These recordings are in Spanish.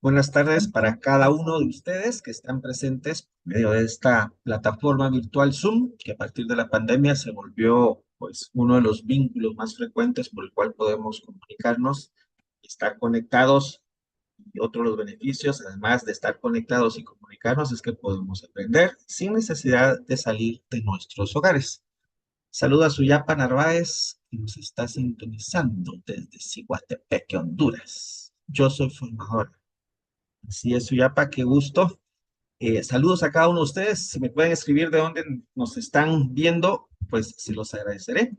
Buenas tardes para cada uno de ustedes que están presentes por medio de esta plataforma virtual Zoom, que a partir de la pandemia se volvió pues uno de los vínculos más frecuentes por el cual podemos comunicarnos, estar conectados. Y otro de los beneficios, además de estar conectados y comunicarnos, es que podemos aprender sin necesidad de salir de nuestros hogares. Saluda a Suyapa Narváez, que nos está sintonizando desde Ciguatepeque, Honduras. Yo soy formador. Así es, Suyapa, qué gusto. Saludos a cada uno de ustedes. Si me pueden escribir de dónde nos están viendo, pues se los agradeceré.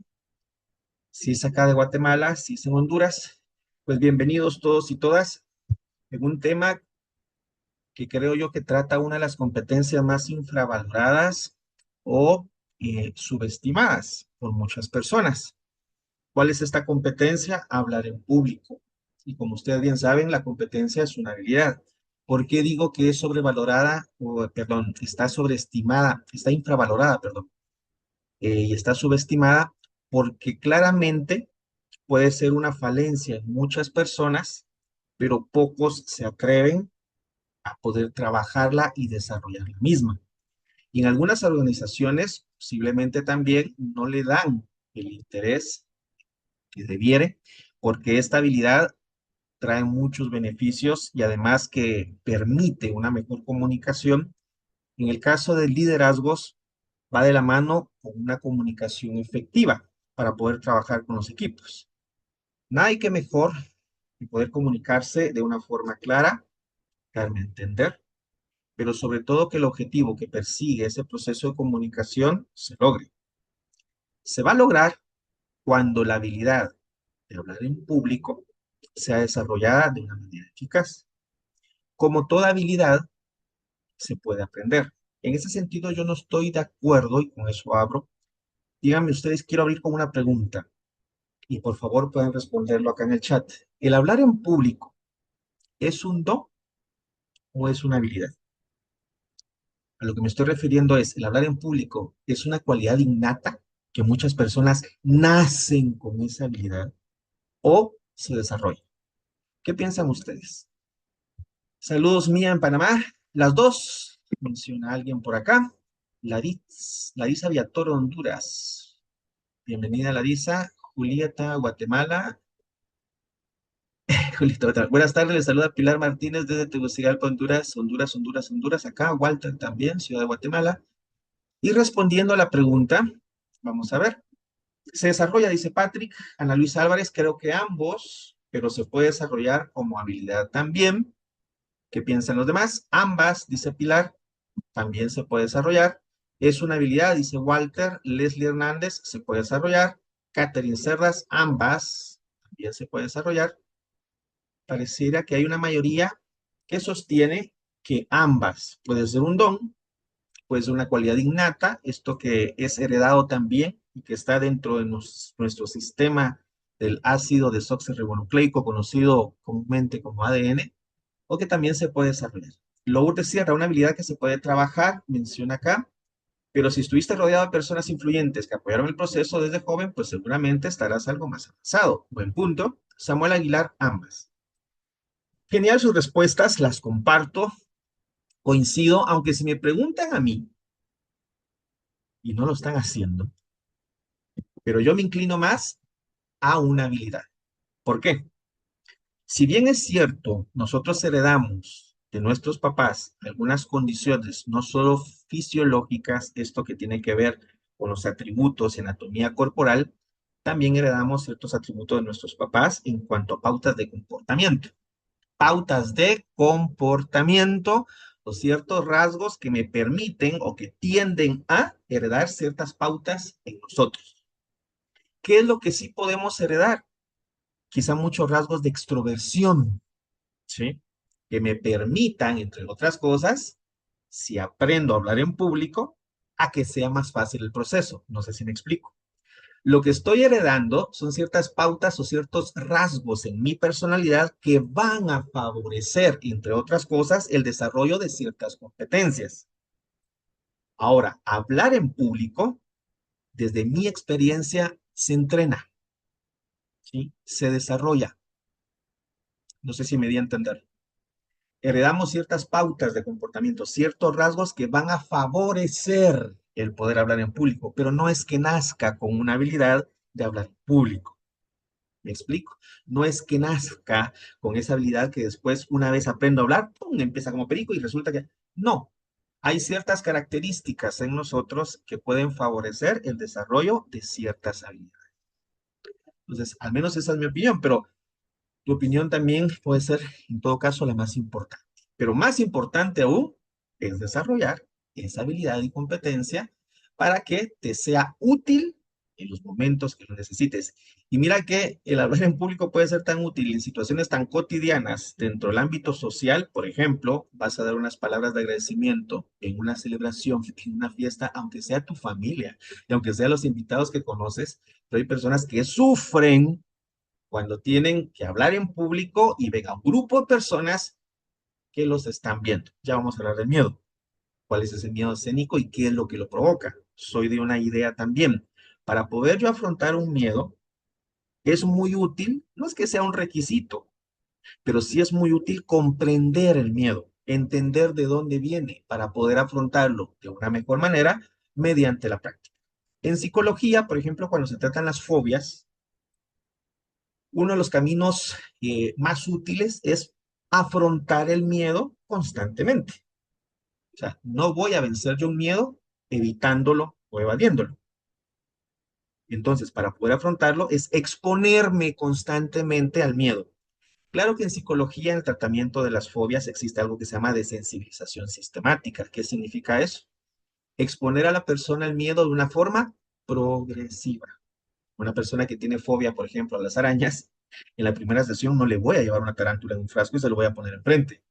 Si es acá de Guatemala, si es en Honduras, pues bienvenidos todos y todas en un tema que creo yo que trata una de las competencias más infravaloradas o subestimadas por muchas personas. ¿Cuál es esta competencia? Hablar en público. Y como ustedes bien saben, la competencia es una habilidad. ¿Por qué digo que es sobrevalorada, o perdón, está sobreestimada, está infravalorada, perdón, y está subestimada? Porque claramente puede ser una falencia en muchas personas, pero pocos se atreven a poder trabajarla y desarrollar la misma. Y en algunas organizaciones posiblemente también no le dan el interés que debiere, porque esta habilidad trae muchos beneficios y además que permite una mejor comunicación. En el caso de liderazgos, va de la mano con una comunicación efectiva para poder trabajar con los equipos. Nada hay que mejor que poder comunicarse de una forma clara, darme a entender, pero sobre todo que el objetivo que persigue ese proceso de comunicación se logre. Se va a lograr cuando la habilidad de hablar en público sea desarrollada de una manera eficaz. Como toda habilidad, se puede aprender. En ese sentido, yo no estoy de acuerdo, y con eso abro. Díganme ustedes, quiero abrir con una pregunta, y por favor pueden responderlo acá en el chat. ¿El hablar en público es un don o es una habilidad? A lo que me estoy refiriendo es, ¿el hablar en público es una cualidad innata que muchas personas nacen con esa habilidad o se desarrolla? ¿Qué piensan ustedes? Saludos, Mía, en Panamá. Las dos, menciona alguien por acá. Larisa Viator, Honduras. Bienvenida, Larisa. Julieta, Guatemala. Julieta, Guatemala. Buenas tardes, les saluda Pilar Martínez desde Tegucigalpa, Honduras. Honduras, Honduras, Honduras. Acá, Walter también, Ciudad de Guatemala. Y respondiendo a la pregunta, vamos a ver. Se desarrolla, dice Patrick, Ana Luisa Álvarez, creo que ambos, pero se puede desarrollar como habilidad también. ¿Qué piensan los demás? Ambas, dice Pilar, también se puede desarrollar. Es una habilidad, dice Walter. Leslie Hernández, se puede desarrollar. Catherine Cerdas, ambas también se puede desarrollar. Pareciera que hay una mayoría que sostiene que ambas puede ser un don, puede ser una cualidad innata, esto que es heredado también y que está dentro de nuestro sistema del ácido desoxirribonucleico, conocido comúnmente como ADN, o que también se puede desarrollar. Lourdes Sierra, una habilidad que se puede trabajar, menciona acá, pero si estuviste rodeado de personas influyentes que apoyaron el proceso desde joven, pues seguramente estarás algo más avanzado. Buen punto. Samuel Aguilar, ambas. Genial sus respuestas, las comparto, coincido, aunque si me preguntan a mí, y no lo están haciendo, pero yo me inclino más a una habilidad. ¿Por qué? Si bien es cierto, nosotros heredamos de nuestros papás algunas condiciones, no solo fisiológicas, esto que tiene que ver con los atributos y anatomía corporal, también heredamos ciertos atributos de nuestros papás en cuanto a pautas de comportamiento. Pautas de comportamiento o ciertos rasgos que me permiten o que tienden a heredar ciertas pautas en nosotros. ¿Qué es lo que sí podemos heredar? Quizá muchos rasgos de extroversión, ¿sí? Que me permitan, entre otras cosas, si aprendo a hablar en público, a que sea más fácil el proceso. No sé si me explico. Lo que estoy heredando son ciertas pautas o ciertos rasgos en mi personalidad que van a favorecer, entre otras cosas, el desarrollo de ciertas competencias. Ahora, hablar en público, desde mi experiencia, se entrena, ¿sí? Se desarrolla. No sé si me di a entender. heredamos ciertas pautas de comportamiento, ciertos rasgos que van a favorecer el poder hablar en público, pero no es que nazca con una habilidad de hablar en público. ¿Me explico? No es que nazca con esa habilidad que después, una vez aprendo a hablar, ¡pum!, empieza como perico y resulta que no. Hay ciertas características en nosotros que pueden favorecer el desarrollo de ciertas habilidades. Entonces, al menos esa es mi opinión, pero tu opinión también puede ser, en todo caso, la más importante. Pero más importante aún es desarrollar esa habilidad y competencia para que te sea útil en los momentos que lo necesites. Y mira que el hablar en público puede ser tan útil en situaciones tan cotidianas dentro del ámbito social. Por ejemplo, vas a dar unas palabras de agradecimiento en una celebración, en una fiesta, aunque sea tu familia y aunque sean los invitados que conoces, pero hay personas que sufren cuando tienen que hablar en público y ven a un grupo de personas que los están viendo. Ya vamos a hablar del miedo. ¿Cuál es ese miedo escénico y qué es lo que lo provoca? Soy de una idea también. Para poder yo afrontar un miedo, es muy útil, no es que sea un requisito, pero sí es muy útil comprender el miedo, entender de dónde viene para poder afrontarlo de una mejor manera mediante la práctica. En psicología, por ejemplo, cuando se tratan las fobias, uno de los caminos más útiles es afrontar el miedo constantemente. O sea, no voy a vencer yo un miedo evitándolo o evadiéndolo. Entonces, para poder afrontarlo es exponerme constantemente al miedo. Claro que en psicología, en el tratamiento de las fobias, existe algo que se llama desensibilización sistemática. ¿Qué significa eso? Exponer a la persona al miedo de una forma progresiva. Una persona que tiene fobia, por ejemplo, a las arañas, en la primera sesión no le voy a llevar una tarántula en un frasco y se lo voy a poner enfrente,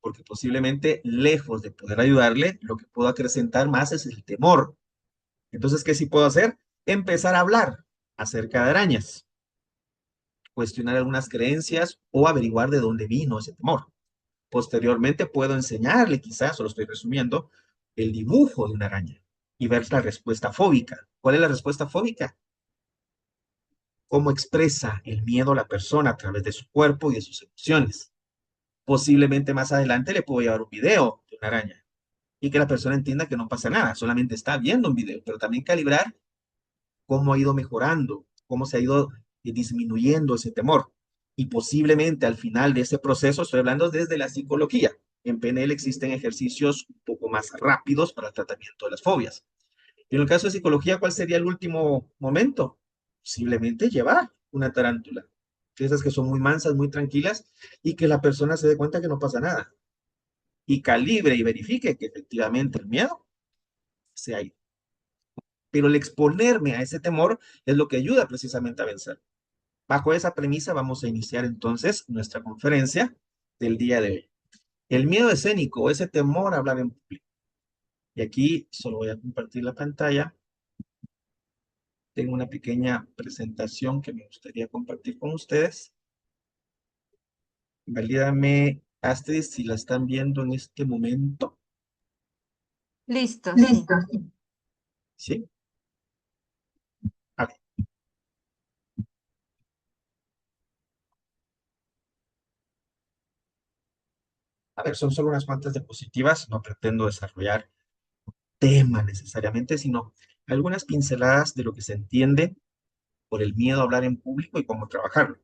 porque posiblemente, lejos de poder ayudarle, lo que puedo acrecentar más es el temor. Entonces, ¿qué sí puedo hacer? Empezar a hablar acerca de arañas, cuestionar algunas creencias o averiguar de dónde vino ese temor. Posteriormente puedo enseñarle, quizás, o lo estoy resumiendo, el dibujo de una araña y ver la respuesta fóbica. ¿Cuál es la respuesta fóbica? Cómo expresa el miedo a la persona a través de su cuerpo y de sus emociones. Posiblemente más adelante le puedo llevar un video de una araña y que la persona entienda que no pasa nada, solamente está viendo un video, pero también calibrar cómo ha ido mejorando, cómo se ha ido disminuyendo ese temor. Y posiblemente al final de ese proceso, estoy hablando desde la psicología. En PNL existen ejercicios un poco más rápidos para el tratamiento de las fobias. Y en el caso de psicología, ¿cuál sería el último momento? Posiblemente llevar una tarántula. Esas que son muy mansas, muy tranquilas, y que la persona se dé cuenta que no pasa nada. Y calibre y verifique que efectivamente el miedo se ha ido. Pero el exponerme a ese temor es lo que ayuda precisamente a vencer. Bajo esa premisa vamos a iniciar entonces nuestra conferencia del día de hoy. El miedo escénico o ese temor a hablar en público. Y aquí solo voy a compartir la pantalla. Tengo una pequeña presentación que me gustaría compartir con ustedes. Valídame, Astrid, si la están viendo en este momento. Listo, sí. Listo. ¿Sí? A ver, son solo unas cuantas diapositivas. No pretendo desarrollar tema necesariamente, sino algunas pinceladas de lo que se entiende por el miedo a hablar en público y cómo trabajarlo.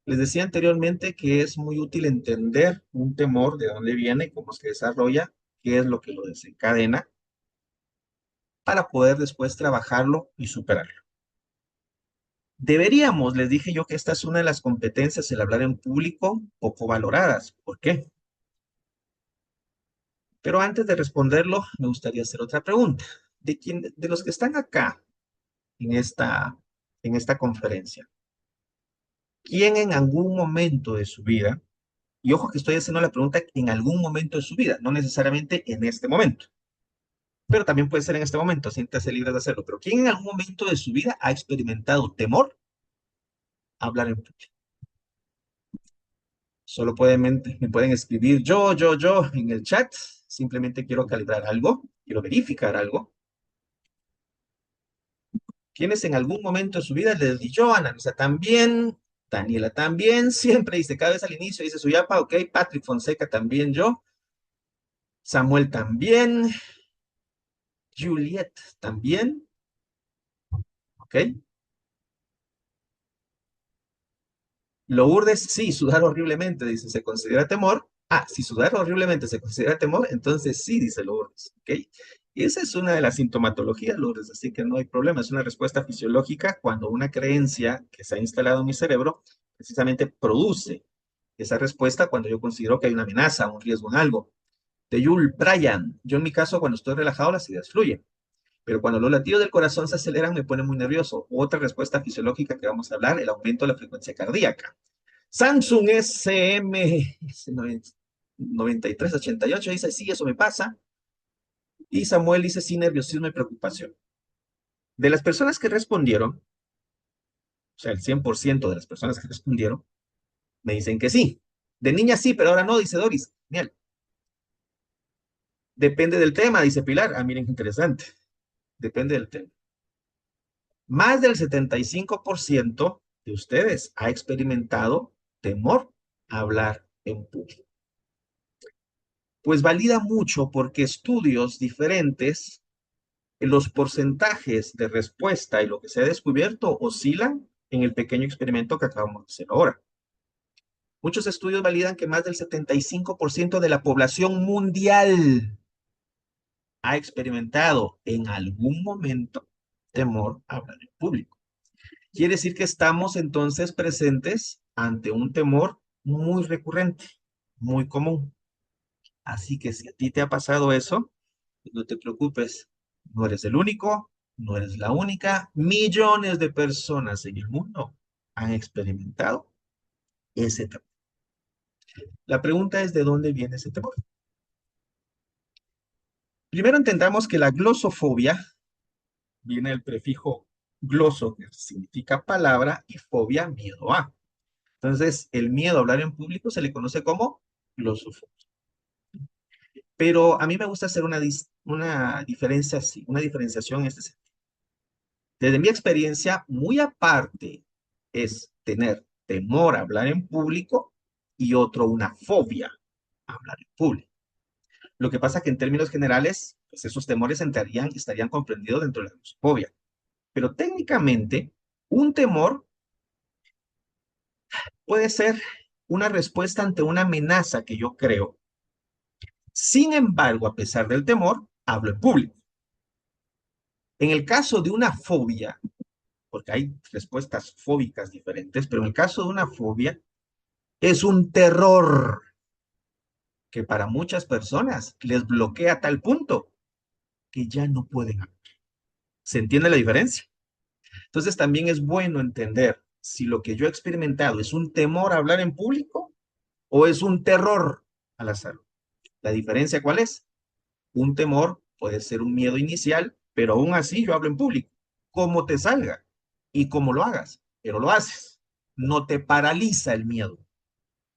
Les decía anteriormente que es muy útil entender un temor, de dónde viene, cómo se desarrolla, qué es lo que lo desencadena, para poder después trabajarlo y superarlo. Deberíamos, les dije yo que esta es una de las competencias, el hablar en público, poco valoradas. ¿Por qué? Pero antes de responderlo, me gustaría hacer otra pregunta. De los que están acá en esta conferencia, ¿quién en algún momento de su vida, y ojo que estoy haciendo la pregunta en algún momento de su vida, no necesariamente en este momento, pero también puede ser en este momento, siéntase libre de hacerlo, pero ¿quién en algún momento de su vida ha experimentado temor a hablar en público? Solo me pueden escribir yo en el chat. Simplemente quiero calibrar algo, quiero verificar algo. ¿Quiénes en algún momento de su vida les di yo, Ana? O sea, también Daniela también, siempre dice, cada vez al inicio dice Suyapa, ok, Patrick Fonseca también yo, Samuel también, Juliet también, ok. Lourdes, sí, sudar horriblemente, dice, ¿se considera temor? Ah, si sudar horriblemente se considera temor, entonces sí, dice Lourdes, ¿ok? Y esa es una de las sintomatologías, Lourdes, así que no hay problema, es una respuesta fisiológica cuando una creencia que se ha instalado en mi cerebro precisamente produce esa respuesta cuando yo considero que hay una amenaza, un riesgo en algo. De Yul, Brian, yo en mi caso cuando estoy relajado las ideas fluyen, pero cuando los latidos del corazón se aceleran me pone muy nervioso. Otra respuesta fisiológica que vamos a hablar, el aumento de la frecuencia cardíaca. Samsung SM9388 dice, sí, eso me pasa. Y Samuel dice, sí, nerviosismo y preocupación. De las personas que respondieron, o sea, el 100% de las personas que respondieron, me dicen que sí. De niña sí, pero ahora no, dice Doris. Genial. Depende del tema, dice Pilar. Ah, miren qué interesante. Depende del tema. Más del 75% de ustedes ha experimentado temor a hablar en público. Pues valida mucho porque estudios diferentes, los porcentajes de respuesta y lo que se ha descubierto oscilan en el pequeño experimento que acabamos de hacer ahora. Muchos estudios validan que más del 75% de la población mundial ha experimentado en algún momento temor a hablar en público. Quiere decir que estamos entonces presentes ante un temor muy recurrente, muy común. Así que si a ti te ha pasado eso, no te preocupes, no eres el único, no eres la única. Millones de personas en el mundo han experimentado ese temor. La pregunta es, ¿de dónde viene ese temor? Primero entendamos que la glosofobia viene del prefijo gloso, que significa palabra, y fobia, miedo a. Entonces, el miedo a hablar en público se le conoce como glosofobia. Pero a mí me gusta hacer una diferencia así, una diferenciación en este sentido. Desde mi experiencia, muy aparte es tener temor a hablar en público y otro una fobia a hablar en público. Lo que pasa que en términos generales, pues esos temores estarían comprendidos dentro de la fobia. Pero técnicamente, un temor puede ser una respuesta ante una amenaza que yo creo. Sin embargo, a pesar del temor, hablo en público. En el caso de una fobia, porque hay respuestas fóbicas diferentes, pero en el caso de una fobia, es un terror que para muchas personas les bloquea a tal punto que ya no pueden hablar. ¿Se entiende la diferencia? Entonces también es bueno entender si lo que yo he experimentado es un temor a hablar en público o es un terror al hacerlo. ¿La diferencia cuál es? Un temor puede ser un miedo inicial, pero aún así yo hablo en público. Como te salga y como lo hagas, pero lo haces. No te paraliza el miedo.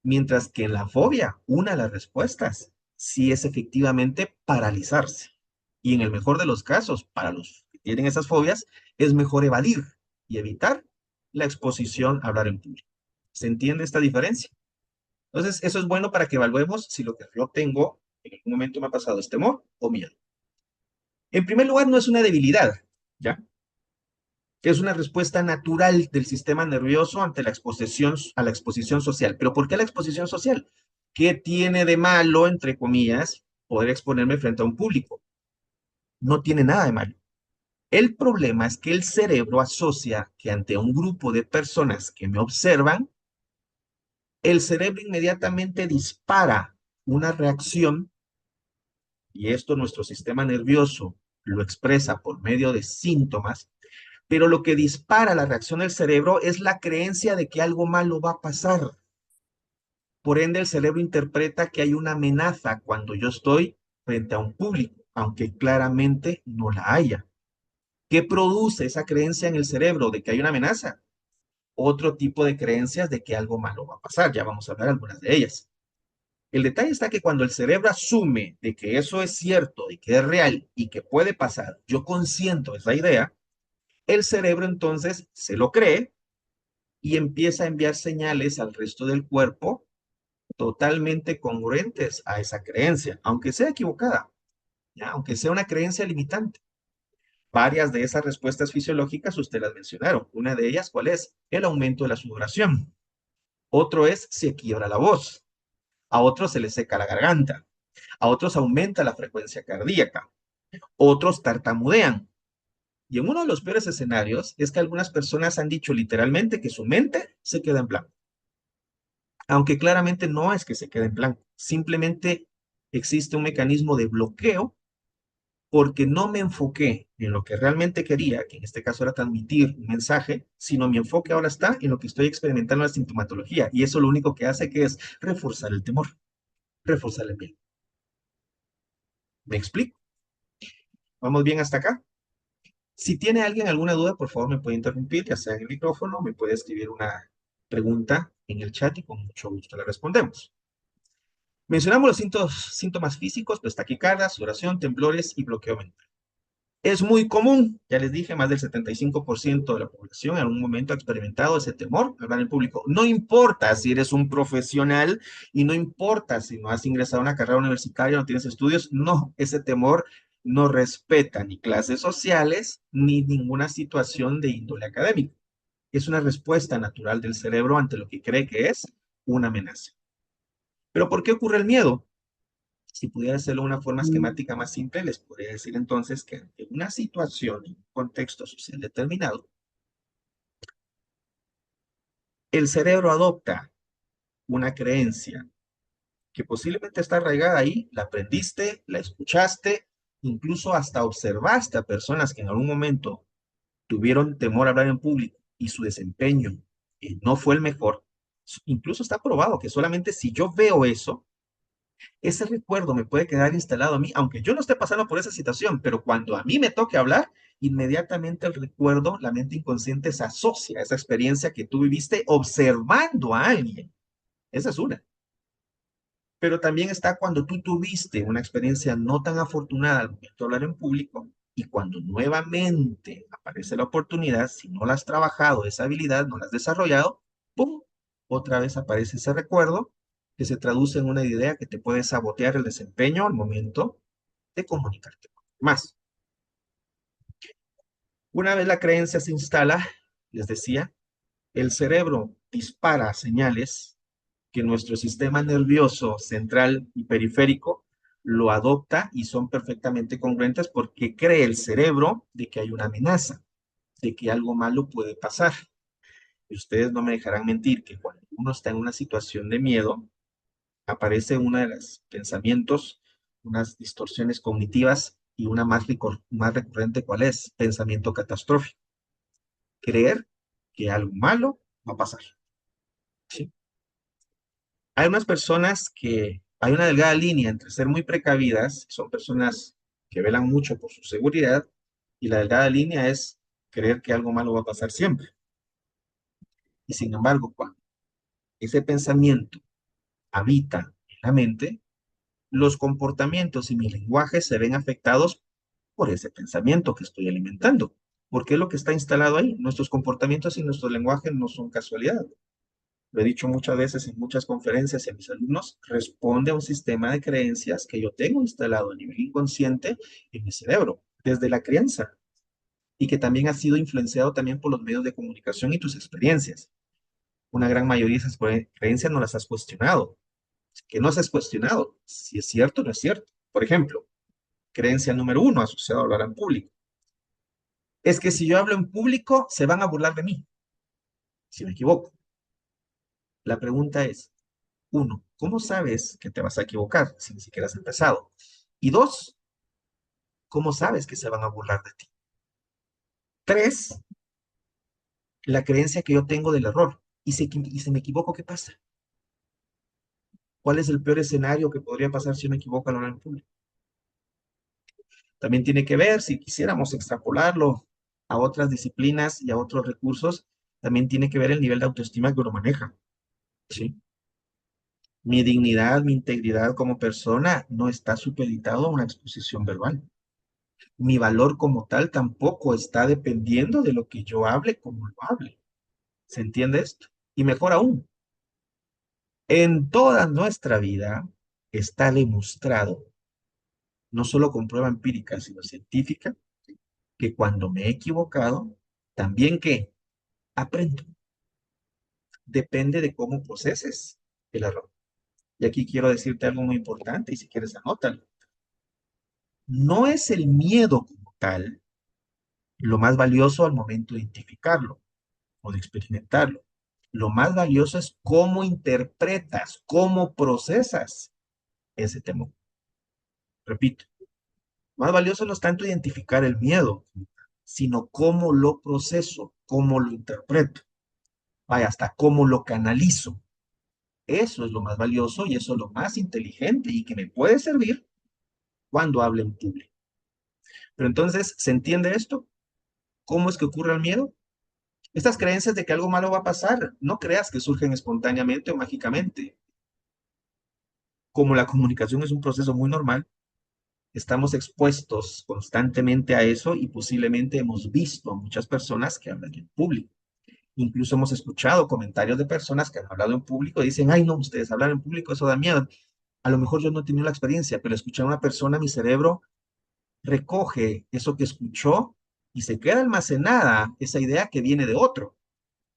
Mientras que en la fobia, una de las respuestas sí es efectivamente paralizarse. Y en el mejor de los casos, para los que tienen esas fobias, es mejor evadir y evitar la exposición a hablar en público. ¿Se entiende esta diferencia? Entonces, eso es bueno para que evaluemos si lo que yo tengo en algún momento me ha pasado es temor o miedo. En primer lugar, no es una debilidad, ¿ya? Es una respuesta natural del sistema nervioso ante a la exposición social. ¿Pero por qué la exposición social? ¿Qué tiene de malo, entre comillas, poder exponerme frente a un público? No tiene nada de malo. El problema es que el cerebro asocia que ante un grupo de personas que me observan, el cerebro inmediatamente dispara una reacción, y esto nuestro sistema nervioso lo expresa por medio de síntomas, pero lo que dispara la reacción del cerebro es la creencia de que algo malo va a pasar. Por ende, el cerebro interpreta que hay una amenaza cuando yo estoy frente a un público, aunque claramente no la haya. ¿Qué produce esa creencia en el cerebro de que hay una amenaza? Otro tipo de creencias de que algo malo va a pasar. Ya vamos a hablar algunas de ellas. El detalle está que cuando el cerebro asume de que eso es cierto, de que es real y que puede pasar, yo consiento esa idea, el cerebro entonces se lo cree y empieza a enviar señales al resto del cuerpo totalmente congruentes a esa creencia, aunque sea equivocada, ¿ya? Aunque sea una creencia limitante. Varias de esas respuestas fisiológicas usted las mencionaron. Una de ellas, ¿cuál es? El aumento de la sudoración. Otro es se quiebra la voz. A otros se les seca la garganta. A otros aumenta la frecuencia cardíaca. Otros tartamudean. Y en uno de los peores escenarios es que algunas personas han dicho literalmente que su mente se queda en blanco. Aunque claramente no es que se quede en blanco. Simplemente existe un mecanismo de bloqueo porque no me enfoqué en lo que realmente quería, que en este caso era transmitir un mensaje, sino mi enfoque ahora está en lo que estoy experimentando en la sintomatología. Y eso lo único que hace que es reforzar el temor, reforzar el miedo. ¿Me explico? ¿Vamos bien hasta acá? Si tiene alguien alguna duda, por favor me puede interrumpir, ya sea en el micrófono, me puede escribir una pregunta en el chat y con mucho gusto le respondemos. Mencionamos los síntomas físicos, pues taquicardia, sudoración, temblores y bloqueo mental. Es muy común, ya les dije, más del 75% de la población en algún momento ha experimentado ese temor a hablar en público. No importa si eres un profesional y no importa si no has ingresado a una carrera universitaria, no tienes estudios, no, ese temor no respeta ni clases sociales ni ninguna situación de índole académica. Es una respuesta natural del cerebro ante lo que cree que es una amenaza. ¿Pero por qué ocurre el miedo? Si pudiera hacerlo de una forma esquemática más simple, les podría decir entonces que ante una situación, en un contexto social determinado, el cerebro adopta una creencia que posiblemente está arraigada ahí, la aprendiste, la escuchaste, incluso hasta observaste a personas que en algún momento tuvieron temor a hablar en público y su desempeño no fue el mejor. Incluso está probado que solamente si yo veo eso, ese recuerdo me puede quedar instalado a mí, aunque yo no esté pasando por esa situación, pero cuando a mí me toque hablar, inmediatamente el recuerdo, la mente inconsciente se asocia a esa experiencia que tú viviste observando a alguien. Esa es una. Pero también está cuando tú tuviste una experiencia no tan afortunada al momento de hablar en público y cuando nuevamente aparece la oportunidad, si no la has trabajado, esa habilidad, no la has desarrollado, ¡pum! Otra vez aparece ese recuerdo que se traduce en una idea que te puede sabotear el desempeño al momento de comunicarte más. Una vez la creencia se instala, les decía, el cerebro dispara señales que nuestro sistema nervioso central y periférico lo adopta y son perfectamente congruentes porque cree el cerebro de que hay una amenaza, de que algo malo puede pasar. Y ustedes no me dejarán mentir que cuando uno está en una situación de miedo, aparece uno de los pensamientos, unas distorsiones cognitivas y una más recurrente, ¿cuál es? Pensamiento catastrófico. Creer que algo malo va a pasar. ¿Sí? Hay unas personas que hay una delgada línea entre ser muy precavidas, son personas que velan mucho por su seguridad, y la delgada línea es creer que algo malo va a pasar siempre. Y sin embargo, cuando ese pensamiento habita en la mente, los comportamientos y mi lenguaje se ven afectados por ese pensamiento que estoy alimentando. Porque es lo que está instalado ahí. Nuestros comportamientos y nuestro lenguaje no son casualidad. Lo he dicho muchas veces en muchas conferencias y a mis alumnos, responde a un sistema de creencias que yo tengo instalado a nivel inconsciente en mi cerebro desde la crianza y que también ha sido influenciado también por los medios de comunicación y tus experiencias. Una gran mayoría de esas creencias no las has cuestionado. ¿Que no has cuestionado? Si es cierto o no es cierto. Por ejemplo, creencia número uno asociada a hablar en público. Es que si yo hablo en público, se van a burlar de mí, si me equivoco. La pregunta es, uno, ¿cómo sabes que te vas a equivocar si ni siquiera has empezado? Y dos, ¿cómo sabes que se van a burlar de ti? Tres, la creencia que yo tengo del error. Y si me equivoco, ¿qué pasa? ¿Cuál es el peor escenario que podría pasar si me equivoco al hablar en público? También tiene que ver, si quisiéramos extrapolarlo a otras disciplinas y a otros recursos, también tiene que ver el nivel de autoestima que uno maneja. ¿Sí? Mi dignidad, mi integridad como persona no está supeditado a una exposición verbal. Mi valor como tal tampoco está dependiendo de lo que yo hable, como lo hable. ¿Se entiende esto? Y mejor aún, en toda nuestra vida está demostrado, no solo con prueba empírica, sino científica, que cuando me he equivocado, también que aprendo. Depende de cómo proceses el error. Y aquí quiero decirte algo muy importante, y si quieres anótalo. No es el miedo como tal lo más valioso al momento de identificarlo o de experimentarlo. Lo más valioso es cómo interpretas, cómo procesas ese temor. Repito, más valioso no es tanto identificar el miedo, sino cómo lo proceso, cómo lo interpreto, vaya, hasta cómo lo canalizo. Eso es lo más valioso y eso es lo más inteligente y que me puede servir cuando hable en público. Pero entonces, ¿se entiende esto? ¿Cómo es que ocurre el miedo? Estas creencias de que algo malo va a pasar, no creas que surgen espontáneamente o mágicamente. Como la comunicación es un proceso muy normal, estamos expuestos constantemente a eso y posiblemente hemos visto a muchas personas que hablan en público. Incluso hemos escuchado comentarios de personas que han hablado en público y dicen, ay no, ustedes hablan en público, eso da miedo. A lo mejor yo no he tenido la experiencia, pero escuchar a una persona, mi cerebro recoge eso que escuchó y se queda almacenada esa idea que viene de otro.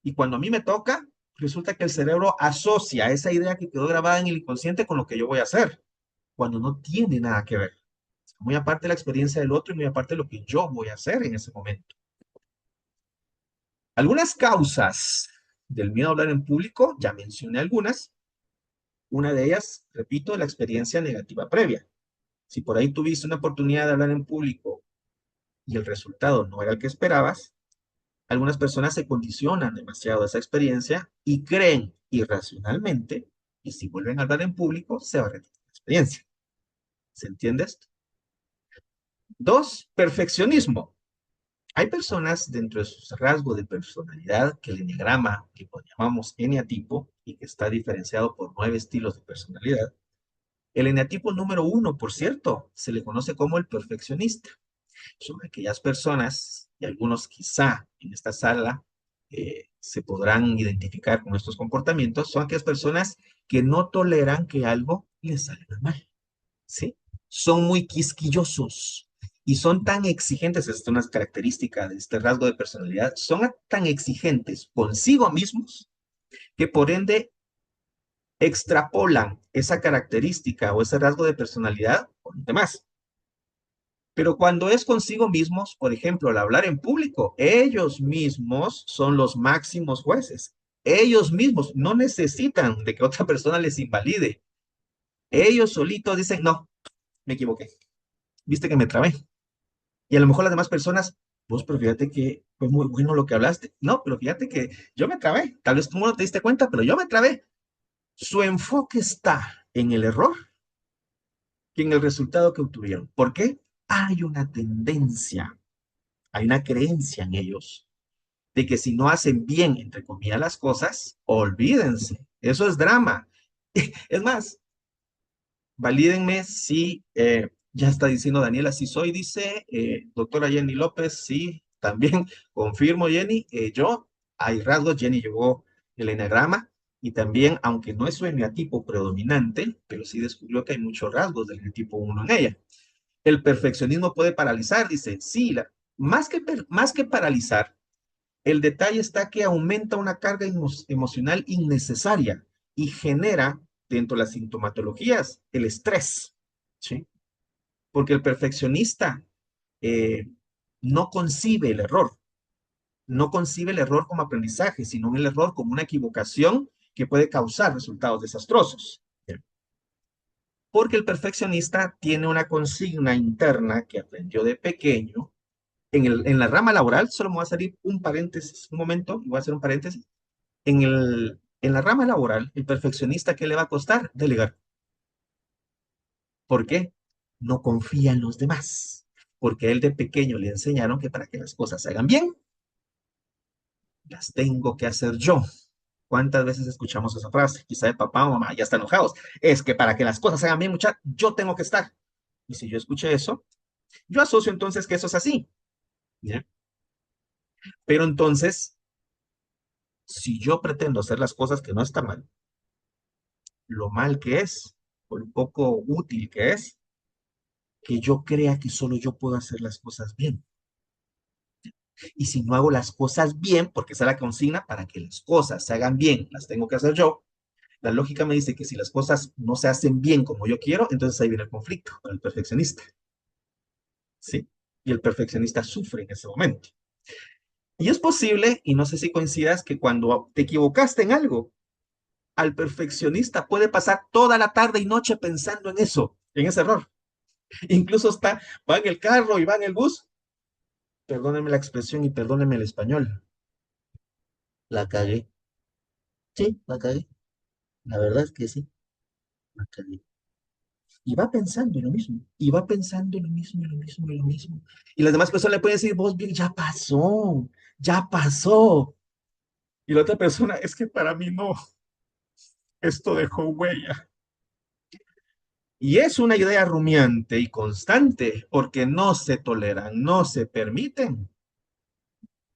Y cuando a mí me toca, resulta que el cerebro asocia esa idea que quedó grabada en el inconsciente con lo que yo voy a hacer, cuando no tiene nada que ver. Muy aparte de la experiencia del otro y muy aparte de lo que yo voy a hacer en ese momento. Algunas causas del miedo a hablar en público, ya mencioné algunas. Una de ellas, repito, la experiencia negativa previa. Si por ahí tuviste una oportunidad de hablar en público y el resultado no era el que esperabas, algunas personas se condicionan demasiado a esa experiencia y creen irracionalmente que si vuelven a hablar en público se va a repetir la experiencia. ¿Se entiende esto? Dos, perfeccionismo. Hay personas dentro de sus rasgos de personalidad que el enneagrama, que llamamos eneatipo y que está diferenciado por 9 estilos de personalidad, el eneatipo número 1, por cierto, se le conoce como el perfeccionista. Son aquellas personas, y algunos quizá en esta sala se podrán identificar con estos comportamientos, son aquellas personas que no toleran que algo les salga mal, ¿sí? Son muy quisquillosos y son tan exigentes, esta es una característica de este rasgo de personalidad, son tan exigentes consigo mismos que por ende extrapolan esa característica o ese rasgo de personalidad con los demás. Pero cuando es consigo mismos, por ejemplo, al hablar en público, ellos mismos son los máximos jueces. Ellos mismos no necesitan de que otra persona les invalide. Ellos solitos dicen, no, me equivoqué. Viste que me trabé. Y a lo mejor las demás personas, vos, pero fíjate que fue muy bueno lo que hablaste. No, pero fíjate que yo me trabé. Tal vez tú no te diste cuenta, pero yo me trabé. Su enfoque está en el error que en el resultado que obtuvieron. ¿Por qué? Hay una tendencia, hay una creencia en ellos de que si no hacen bien, entre comillas, las cosas, olvídense. Eso es drama. Es más, valídenme si ya está diciendo Daniela, si soy, dice doctora Jenny López, sí, también confirmo, Jenny, yo, hay rasgos, Jenny llevó el eneagrama y también, aunque no es su eneatipo predominante, pero sí descubrió que hay muchos rasgos del tipo 1 en ella. El perfeccionismo puede paralizar, dice, sí, más que paralizar, el detalle está que aumenta una carga emocional innecesaria y genera dentro de las sintomatologías el estrés, ¿sí? Porque el perfeccionista eh, no concibe el error, no concibe el error como aprendizaje, sino el error como una equivocación que puede causar resultados desastrosos. Porque el perfeccionista tiene una consigna interna que aprendió de pequeño. En la rama laboral, solo me va a salir un paréntesis, un momento, y voy a hacer un paréntesis. En la rama laboral, el perfeccionista, ¿qué le va a costar? Delegar. ¿Por qué? No confía en los demás. Porque a él de pequeño le enseñaron que para que las cosas se hagan bien, las tengo que hacer yo. ¿Cuántas veces escuchamos esa frase? Quizá de papá o mamá, ya están enojados. Es que para que las cosas se hagan bien, muchachos, yo tengo que estar. Y si yo escuché eso, yo asocio entonces que eso es así. ¿Ya? Pero entonces, Si yo pretendo hacer las cosas que no está mal, lo mal que es, o lo poco útil que es, que yo crea que solo yo puedo hacer las cosas bien. Y si no hago las cosas bien, porque esa es la consigna, para que las cosas se hagan bien, las tengo que hacer yo. La lógica me dice que si las cosas no se hacen bien como yo quiero, entonces ahí viene el conflicto con el perfeccionista, ¿sí? Y el perfeccionista sufre en ese momento. Y es posible, y no sé si coincidas, que cuando te equivocaste en algo, al perfeccionista puede pasar toda la tarde y noche pensando en eso, en ese error. Incluso va en el carro y va en el bus. Perdónenme la expresión y perdónenme el español. La cagué. Sí, la cagué. La verdad es que sí, la cagué. Y va pensando en lo mismo, y va pensando en lo mismo, en lo mismo, en lo mismo. Y las demás personas le pueden decir, vos bien, ya pasó, ya pasó. Y la otra persona, es que para mí no, esto dejó huella. Y es una idea rumiante y constante, porque no se toleran, no se permiten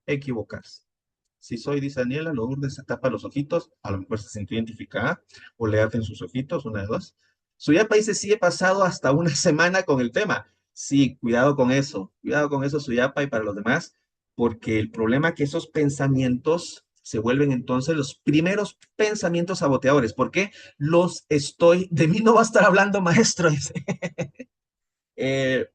equivocarse. Si soy, dice Daniela, Lourdes se tapa los ojitos, a lo mejor se siente identificada, o le en sus ojitos, una de dos. Suyapa dice, sí he pasado hasta una semana con el tema. Sí, cuidado con eso, Suyapa, y para los demás, porque el problema es que esos pensamientos se vuelven entonces los primeros pensamientos saboteadores. ¿Por qué? De mí no va a estar hablando, maestro, dice. Eh,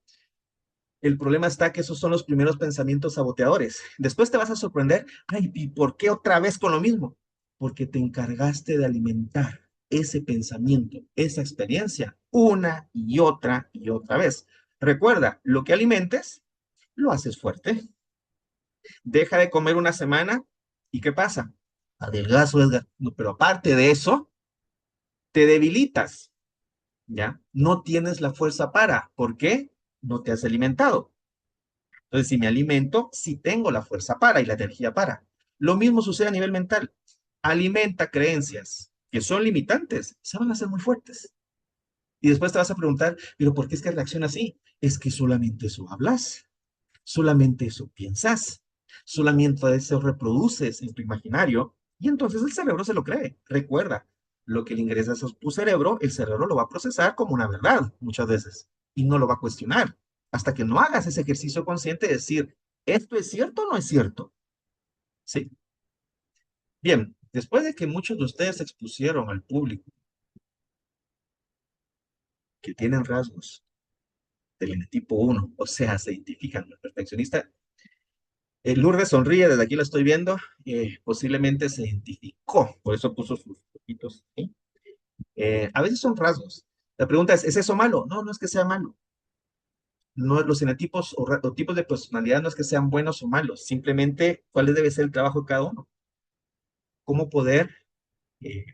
el problema está que esos son los primeros pensamientos saboteadores. Después te vas a sorprender, ay, ¿y por qué otra vez con lo mismo? Porque te encargaste de alimentar ese pensamiento, esa experiencia, una y otra vez. Recuerda, lo que alimentes, lo haces fuerte. Deja de comer una semana y ¿qué pasa? Adelgazo, Edgar. No, pero aparte de eso, te debilitas, ¿ya? No tienes la fuerza para. ¿Por qué? No te has alimentado. Entonces, si me alimento, sí tengo la fuerza para y la energía para. Lo mismo sucede a nivel mental. Alimenta creencias que son limitantes, se van a hacer muy fuertes. Y después te vas a preguntar, pero ¿por qué es que reacciona así? Es que solamente eso hablas, solamente eso piensas, solamente eso reproduces en tu imaginario y entonces el cerebro se lo cree. Recuerda, lo que le ingresa a tu cerebro, el cerebro lo va a procesar como una verdad muchas veces y no lo va a cuestionar hasta que no hagas ese ejercicio consciente de decir, ¿esto es cierto o no es cierto? ¿Sí? Bien, después de que muchos de ustedes expusieron al público que tienen rasgos del tipo 1, o sea, se identifican con el perfeccionista, Lourdes sonríe, desde aquí la estoy viendo, posiblemente se identificó, por eso puso sus ojitos, ¿sí? A veces son rasgos. La pregunta ¿es eso malo? No, no es que sea malo. No, los genotipos o tipos de personalidad no es que sean buenos o malos, simplemente cuál debe ser el trabajo de cada uno. Cómo poder eh,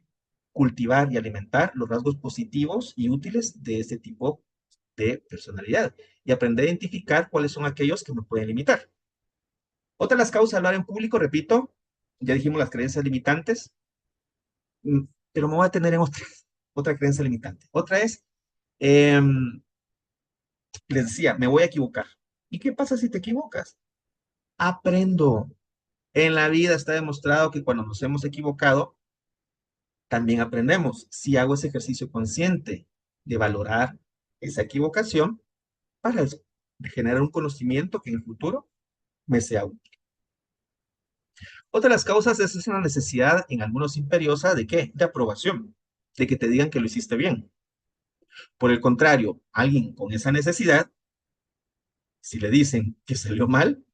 cultivar y alimentar los rasgos positivos y útiles de este tipo de personalidad y aprender a identificar cuáles son aquellos que me pueden limitar. Otra de las causas de hablar en público, repito, ya dijimos las creencias limitantes, mm, pero me voy a tener en otra creencia limitante. Otra es, eh, les decía, me voy a equivocar. ¿Y qué pasa si te equivocas? Aprendo. En la vida está demostrado que cuando nos hemos equivocado, también aprendemos. Si hago ese ejercicio consciente de valorar esa equivocación para generar un conocimiento que en el futuro me sea útil. Otra de las causas es una necesidad en algunos imperiosa de qué? De aprobación, de que te digan que lo hiciste bien. Por el contrario, alguien con esa necesidad, si le dicen que salió mal,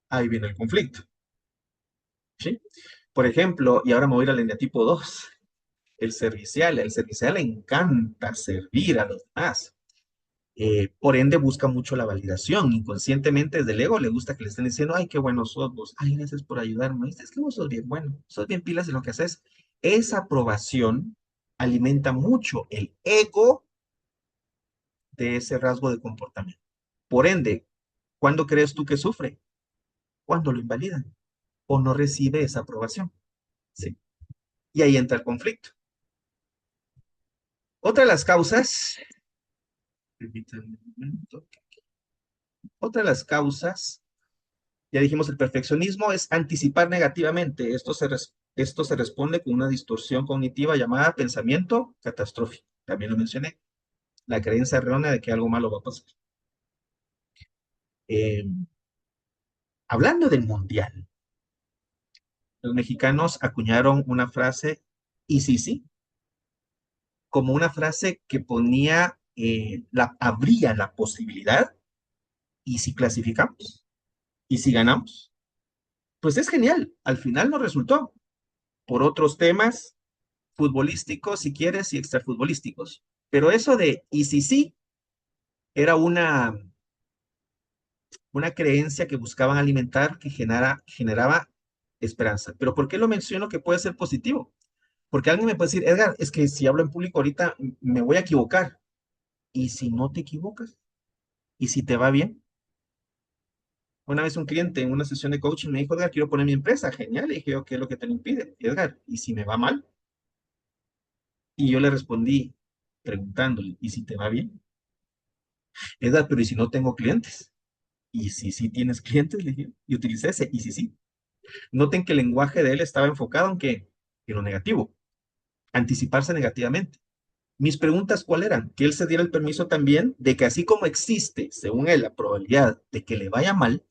ahí viene el conflicto. ¿Sí? Por ejemplo, y ahora me voy a ir al eneatipo 2, el servicial le encanta servir a los demás. Por ende, busca mucho la validación. Inconscientemente, desde el ego le gusta que le estén diciendo, ay, qué bueno sos vos, ay, gracias por ayudarme, es que vos sos bien bueno, sos bien pilas en lo que haces. Esa aprobación alimenta mucho el ego de ese rasgo de comportamiento. Por ende, ¿cuándo crees tú que sufre? Cuando lo invalidan o no recibe esa aprobación. ¿Sí? Y ahí entra el conflicto. Otra de las causas, permítanme un momento, otra de las causas Ya dijimos, el perfeccionismo es anticipar negativamente. Esto se responde con una distorsión cognitiva llamada pensamiento catastrófico. También lo mencioné, la creencia errónea de que algo malo va a pasar. Eh, Hablando del mundial, los mexicanos acuñaron una frase, y sí, sí, como una frase que ponía, habría la posibilidad, y si clasificamos, y si ganamos, pues es genial. Al final nos resultó. Por otros temas, futbolísticos, si quieres, y extrafutbolísticos. Pero eso de, y si sí, era una creencia que buscaban alimentar que generaba esperanza. Pero ¿por qué lo menciono que puede ser positivo? Porque alguien me puede decir, Edgar, es que si hablo en público ahorita me voy a equivocar. ¿Y si no te equivocas? ¿Y si te va bien? Una vez un cliente en una sesión de coaching me dijo, Edgar, quiero poner mi empresa. Genial. Y dije, yo, ¿qué es lo que te lo impide? Edgar, ¿y si me va mal? Y yo le respondí preguntándole, ¿y si te va bien? Edgar, pero ¿y si no tengo clientes? ¿Y si sí tienes clientes? Le dije, y utilicé ese, y si sí. Noten que el lenguaje de él estaba enfocado en lo negativo, anticiparse negativamente. Mis preguntas, ¿cuál eran? Que él se diera el permiso también de que así como existe, según él, la probabilidad de que le vaya mal,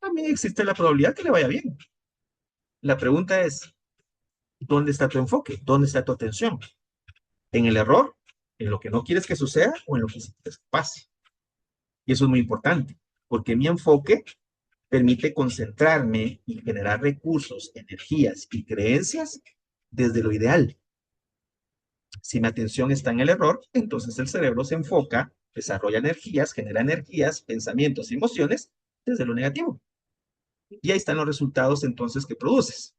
también existe la probabilidad que le vaya bien. La pregunta es, ¿dónde está tu enfoque? ¿Dónde está tu atención? ¿En el error? ¿En lo que no quieres que suceda o en lo que sí quieres que pase? Y eso es muy importante, porque mi enfoque permite concentrarme y generar recursos, energías y creencias desde lo ideal. Si mi atención está en el error, entonces el cerebro se enfoca, desarrolla energías, genera energías, pensamientos y emociones desde lo negativo. Y ahí están los resultados entonces que produces.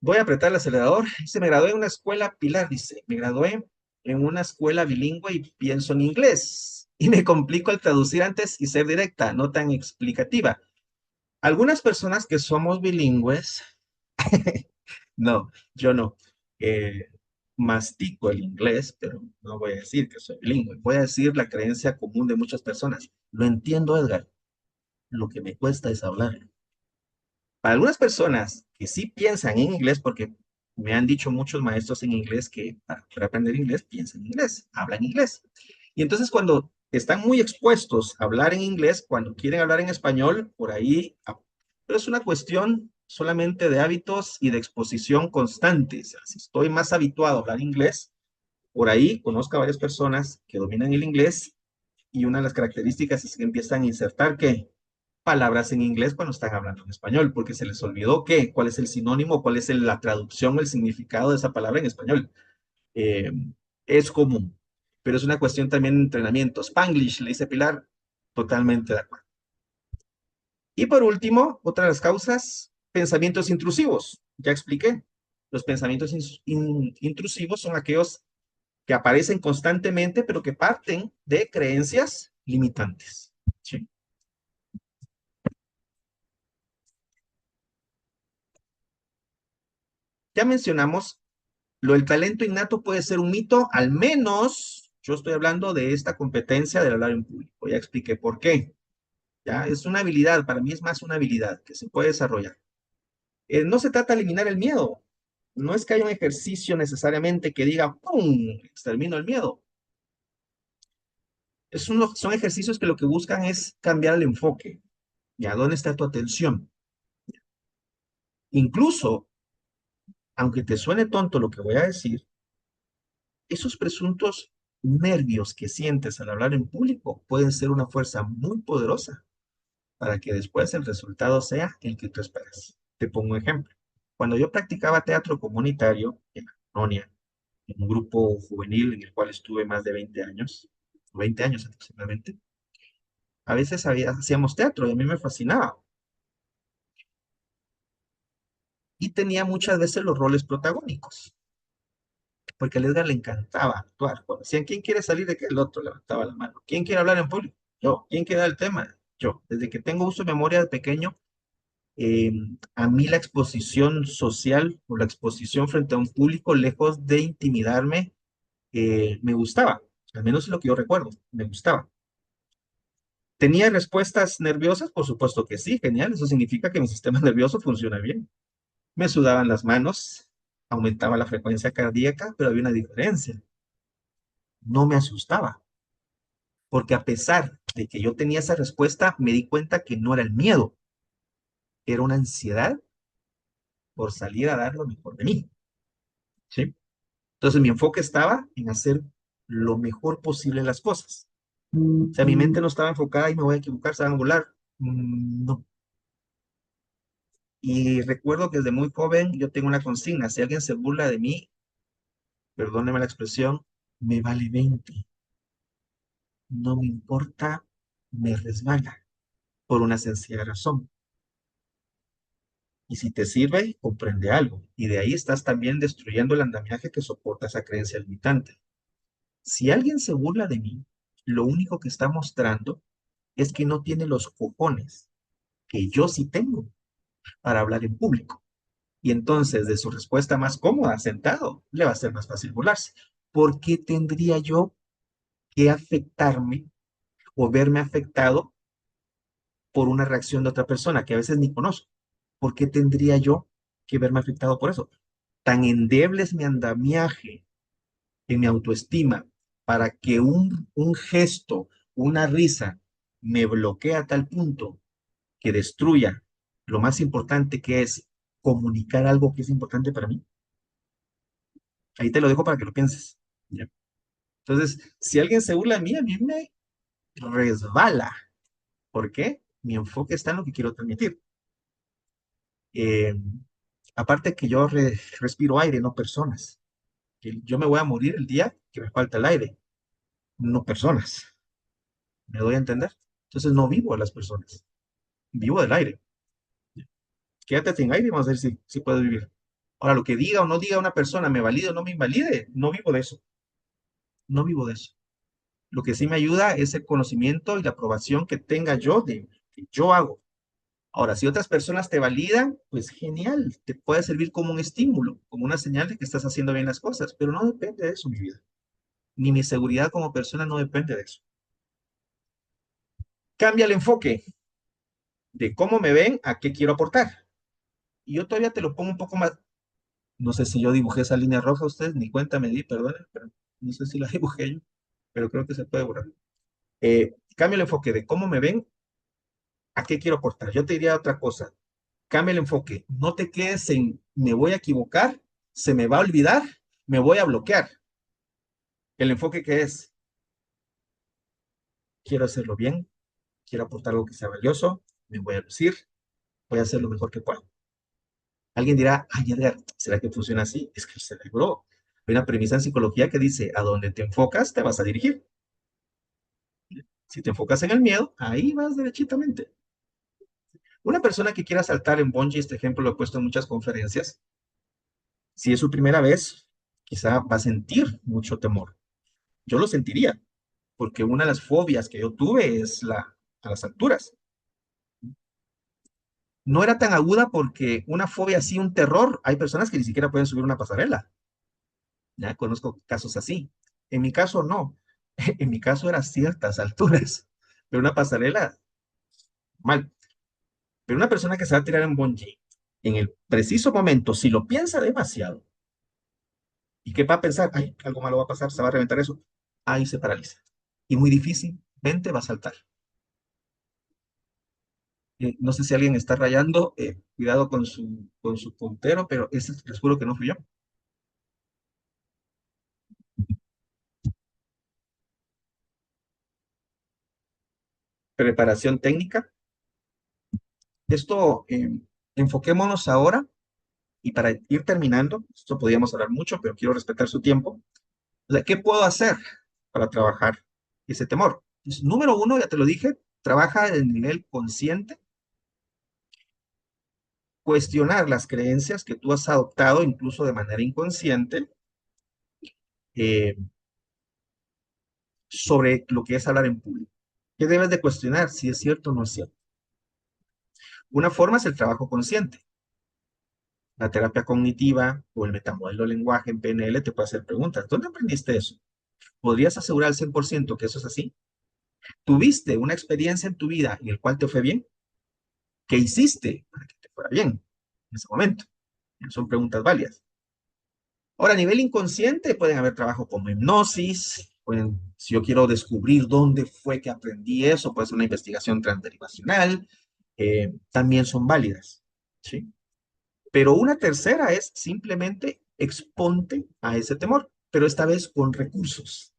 Voy a apretar el acelerador. Dice, me gradué en una escuela, Pilar dice, me gradué en una escuela bilingüe y pienso en inglés. Y me complico al traducir antes y ser directa, no tan explicativa. Algunas personas que somos bilingües, no, yo no, eh, mastico el inglés, pero no voy a decir que soy bilingüe. Voy a decir la creencia común de muchas personas. Lo entiendo, Edgar. Lo que me cuesta es hablar. Para algunas personas que sí piensan en inglés, porque me han dicho muchos maestros en inglés que para aprender inglés piensan en inglés, hablan inglés. Y entonces cuando están muy expuestos a hablar en inglés, cuando quieren hablar en español, por ahí, pero es una cuestión solamente de hábitos y de exposición constante. O sea, si estoy más habituado a hablar inglés, por ahí conozco a varias personas que dominan el inglés y una de las características es que empiezan a insertar que palabras en inglés cuando están hablando en español, porque se les olvidó cuál es el sinónimo, cuál es la traducción o el significado de esa palabra en español. Eh, es común, pero es una cuestión también de entrenamiento. Spanglish, le dice Pilar, totalmente de acuerdo. Y por último, otra de las causas, pensamientos intrusivos. Ya expliqué. Los pensamientos intrusivos son aquellos que aparecen constantemente, pero que parten de creencias limitantes. ¿Sí? Ya mencionamos lo del talento innato puede ser un mito, al menos yo estoy hablando de esta competencia del hablar en público. Ya expliqué por qué. Ya es una habilidad, para mí es más una habilidad que se puede desarrollar. No se trata de eliminar el miedo. No es que haya un ejercicio necesariamente que diga, ¡pum!, extermino el miedo. Son ejercicios que lo que buscan es cambiar el enfoque. ¿Ya dónde está tu atención? Incluso, aunque te suene tonto lo que voy a decir, esos presuntos nervios que sientes al hablar en público pueden ser una fuerza muy poderosa para que después el resultado sea el que tú esperas. Te pongo un ejemplo. Cuando yo practicaba teatro comunitario en Colonia, en un grupo juvenil en el cual estuve más de 20 años, 20 años aproximadamente, a veces hacíamos teatro y a mí me fascinaba. Y tenía muchas veces los roles protagónicos, porque a Edgar le encantaba actuar. Cuando decían, ¿quién quiere salir de qué? El otro levantaba la mano. ¿Quién quiere hablar en público? Yo. ¿Quién quiere dar el tema? Yo. Desde que tengo uso de memoria de pequeño, eh, a mí la exposición social o la exposición frente a un público, lejos de intimidarme, me gustaba. Al menos es lo que yo recuerdo, me gustaba. ¿Tenía respuestas nerviosas? Por supuesto que sí, genial. Eso significa que mi sistema nervioso funciona bien. Me sudaban las manos, aumentaba la frecuencia cardíaca, pero había una diferencia. No me asustaba, porque a pesar de que yo tenía esa respuesta, me di cuenta que no era el miedo, era una ansiedad por salir a dar lo mejor de mí, ¿sí? Entonces mi enfoque estaba en hacer lo mejor posible las cosas. O sea, mi mente no estaba enfocada y me voy a equivocar, se van a volar. No. Y recuerdo que desde muy joven yo tengo una consigna, si alguien se burla de mí, perdóneme la expresión, me vale 20. No me importa, me resbala por una sencilla razón. Y si te sirve, comprende algo. Y de ahí estás también destruyendo el andamiaje que soporta esa creencia limitante. Si alguien se burla de mí, lo único que está mostrando es que no tiene los cojones que yo sí tengo para hablar en público. Y entonces, de su respuesta más cómoda, sentado, le va a ser más fácil burlarse. ¿Por qué tendría yo que afectarme o verme afectado por una reacción de otra persona que a veces ni conozco? ¿Por qué tendría yo que verme afectado por eso? Tan endeble es mi andamiaje en mi autoestima para que un gesto, una risa, me bloquee a tal punto que destruya lo más importante que es comunicar algo que es importante para mí. Ahí te lo dejo para que lo pienses. ¿Ya? Entonces, si alguien se burla de mí, a mí me resbala. ¿Por qué? Mi enfoque está en lo que quiero transmitir. Eh, Aparte que yo respiro aire, no personas. Que yo me voy a morir el día que me falta el aire, no personas. ¿Me doy a entender? Entonces no vivo a las personas, vivo del aire. Quédate sin aire y vamos a ver si puedo vivir. Ahora, lo que diga o no diga una persona, me valide o no me invalide, no vivo de eso, no vivo de eso. Lo que sí me ayuda es el conocimiento y la aprobación que tenga yo de que yo hago. Ahora, si otras personas te validan, pues genial, te puede servir como un estímulo, como una señal de que estás haciendo bien las cosas, pero no depende de eso, mi vida. Ni mi seguridad como persona no depende de eso. Cambia el enfoque de cómo me ven a qué quiero aportar. Y yo todavía te lo pongo un poco más. No sé si yo dibujé esa línea roja, ustedes ni cuenta me di, perdón, pero no sé si la dibujé yo, pero creo que se puede borrar. Cambia el enfoque de cómo me ven a qué quiero aportar. Yo te diría otra cosa. Cambia el enfoque. No te quedes en me voy a equivocar, se me va a olvidar, me voy a bloquear. El enfoque que es quiero hacerlo bien, quiero aportar algo que sea valioso, me voy a lucir, voy a hacer lo mejor que pueda. Alguien dirá, ay, Edgar, ¿será que funciona así? Es que el cerebro, hay una premisa en psicología que dice, a donde te enfocas, te vas a dirigir. Si te enfocas en el miedo, ahí vas derechitamente. Una persona que quiera saltar en bungee, este ejemplo lo he puesto en muchas conferencias, si es su primera vez, quizá va a sentir mucho temor. Yo lo sentiría, porque una de las fobias que yo tuve es a las alturas. No era tan aguda porque una fobia así, un terror, hay personas que ni siquiera pueden subir una pasarela. Ya conozco casos así. En mi caso, no. En mi caso era ciertas alturas, pero una pasarela, mal. Pero una persona que se va a tirar en bungee, en el preciso momento, si lo piensa demasiado, ¿y qué va a pensar? Ay, algo malo va a pasar, se va a reventar eso. Ahí se paraliza. Y muy difícilmente va a saltar. No sé si alguien está rayando, cuidado con su puntero, pero ese les juro que no fui yo. Preparación técnica. Esto, enfoquémonos ahora y para ir terminando, esto podríamos hablar mucho, pero quiero respetar su tiempo. O sea, ¿qué puedo hacer para trabajar ese temor? Pues, número uno, ya te lo dije, trabaja en el nivel consciente, cuestionar las creencias que tú has adoptado, incluso de manera inconsciente, eh, sobre lo que es hablar en público. ¿Qué debes de cuestionar? Si es cierto o no es cierto. Una forma es el trabajo consciente. La terapia cognitiva o el metamodelo de lenguaje en PNL te puede hacer preguntas. ¿Dónde aprendiste eso? ¿Podrías asegurar al 100% que eso es así? ¿Tuviste una experiencia en tu vida en el cual te fue bien? ¿Qué hiciste para que te fuera bien en ese momento? Son preguntas válidas. Ahora, a nivel inconsciente, pueden haber trabajo como hipnosis, pueden, si yo quiero descubrir dónde fue que aprendí eso, puede ser una investigación transderivacional, también son válidas, ¿sí? Pero una tercera es simplemente exponte a ese temor, pero esta vez con recursos.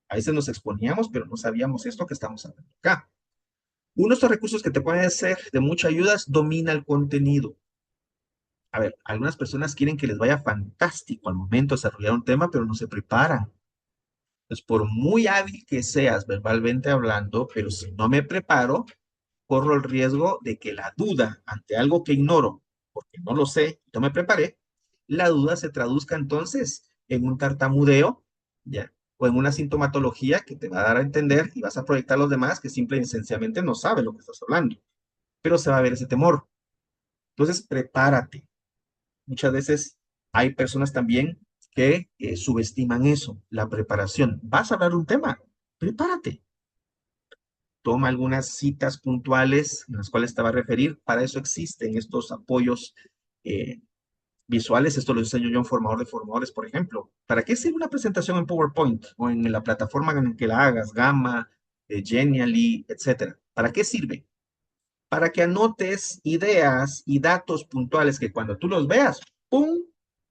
A veces nos exponíamos, pero no sabíamos esto que estamos hablando acá. Uno de estos recursos que te pueden ser de mucha ayuda es domina el contenido. A ver, algunas personas quieren que les vaya fantástico al momento de desarrollar un tema, pero no se preparan. Entonces, por muy hábil que seas verbalmente hablando, pero si no me preparo, corro el riesgo de que la duda ante algo que ignoro, porque no lo sé, no me preparé, la duda se traduzca entonces en un tartamudeo, ¿ya? O en una sintomatología que te va a dar a entender y vas a proyectar a los demás que simple y sencillamente no saben lo que estás hablando, pero se va a ver ese temor. Entonces, prepárate. Muchas veces hay personas también que subestiman eso, la preparación. Vas a hablar un tema, prepárate. Toma algunas citas puntuales en las cuales te va a referir. Para eso existen estos apoyos eh, visuales. Esto lo enseño yo en formador de formadores, por ejemplo. ¿Para qué sirve una presentación en PowerPoint o en la plataforma en que la hagas, Gamma, Genially, etcétera? ¿Para qué sirve? Para que anotes ideas y datos puntuales que cuando tú los veas, ¡pum!,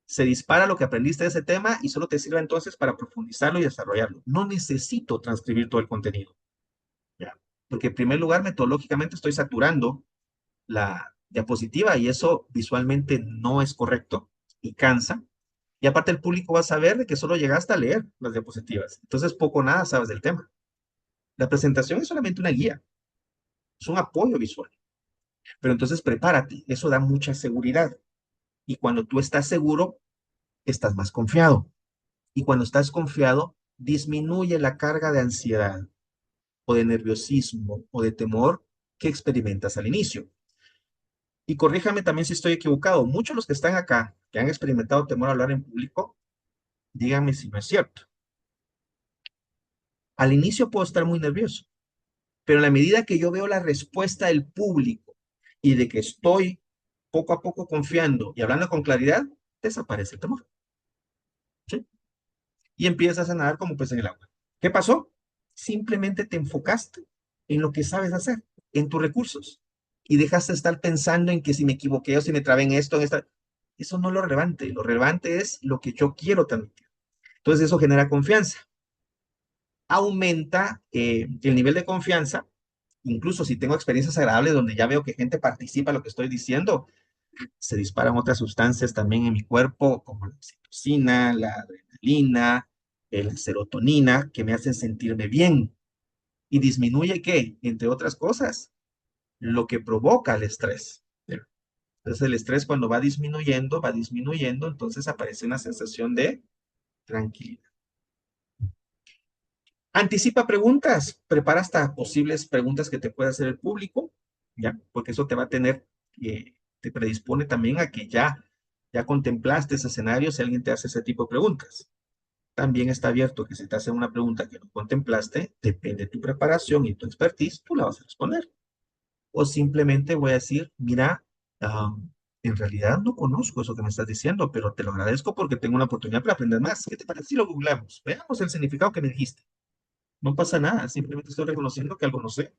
se dispara lo que aprendiste de ese tema y solo te sirve entonces para profundizarlo y desarrollarlo. No necesito transcribir todo el contenido, ¿ya? Porque en primer lugar, metodológicamente estoy saturando la diapositiva y eso visualmente no es correcto y cansa. Y aparte el público va a saber de que solo llegaste a leer las diapositivas. Entonces poco o nada sabes del tema. La presentación es solamente una guía, es un apoyo visual. Pero entonces prepárate, eso da mucha seguridad. Y cuando tú estás seguro, estás más confiado. Y cuando estás confiado, disminuye la carga de ansiedad o de nerviosismo o de temor que experimentas al inicio. Y corríjame también si estoy equivocado. Muchos de los que están acá, que han experimentado temor a hablar en público, díganme si no es cierto. Al inicio puedo estar muy nervioso, pero en la medida que yo veo la respuesta del público y de que estoy poco a poco confiando y hablando con claridad, desaparece el temor, ¿sí? Y empiezas a nadar como pez en el agua. ¿Qué pasó? Simplemente te enfocaste en lo que sabes hacer, en tus recursos, y dejaste de estar pensando en que si me equivoqué o si me trabé en esto, en esta. Eso no es lo relevante es lo que yo quiero transmitir. Entonces eso genera confianza, aumenta el nivel de confianza, incluso si tengo experiencias agradables donde ya veo que gente participa en lo que estoy diciendo, se disparan otras sustancias también en mi cuerpo, como la oxitocina, la adrenalina, la serotonina, que me hacen sentirme bien. Y disminuye, ¿qué? Entre otras cosas, lo que provoca el estrés. Entonces el estrés cuando va disminuyendo, entonces aparece una sensación de tranquilidad. Anticipa preguntas, prepara hasta posibles preguntas que te pueda hacer el público, ¿ya? Porque eso te va a tener, te predispone también a que ya contemplaste ese escenario si alguien te hace ese tipo de preguntas. También está abierto que si te hacen una pregunta que no contemplaste, depende de tu preparación y tu expertise, tú la vas a responder. O simplemente voy a decir, mira, en realidad no conozco eso que me estás diciendo, pero te lo agradezco porque tengo una oportunidad para aprender más. ¿Qué te parece si lo googleamos? Veamos el significado que me dijiste. No pasa nada, simplemente estoy reconociendo que algo no sé,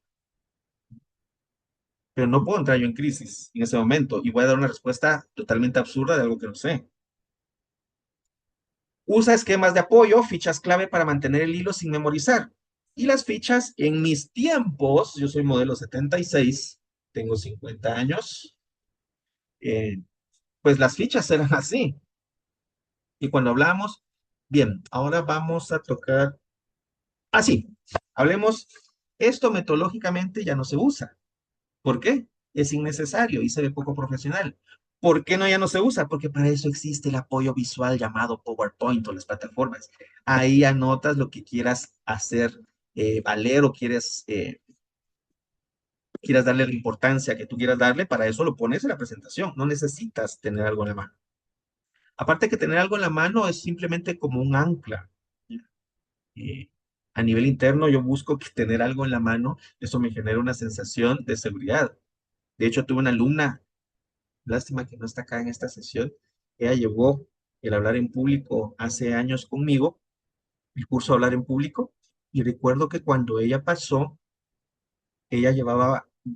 pero no puedo entrar yo en crisis en ese momento y voy a dar una respuesta totalmente absurda de algo que no sé. Usa esquemas de apoyo, fichas clave para mantener el hilo sin memorizar. Y las fichas en mis tiempos, yo soy modelo 76, tengo 50 años, eh, pues las fichas eran así. Y cuando hablamos, bien, ahora vamos a tocar, así, hablemos, esto metodológicamente ya no se usa. ¿Por qué? Es innecesario y se ve poco profesional. ¿Por qué no ya no se usa? Porque para eso existe el apoyo visual llamado PowerPoint o las plataformas. Ahí anotas lo que quieras hacer valer o quieras darle la importancia que tú quieras darle, para eso lo pones en la presentación. No necesitas tener algo en la mano. Aparte que tener algo en la mano es simplemente como un ancla. ¿Ya? A nivel interno, yo busco que tener algo en la mano, eso me genera una sensación de seguridad. De hecho, tuve una alumna, lástima que no está acá en esta sesión, ella llevó el hablar en público hace años conmigo, el curso de hablar en público, y recuerdo que cuando ella pasó, ella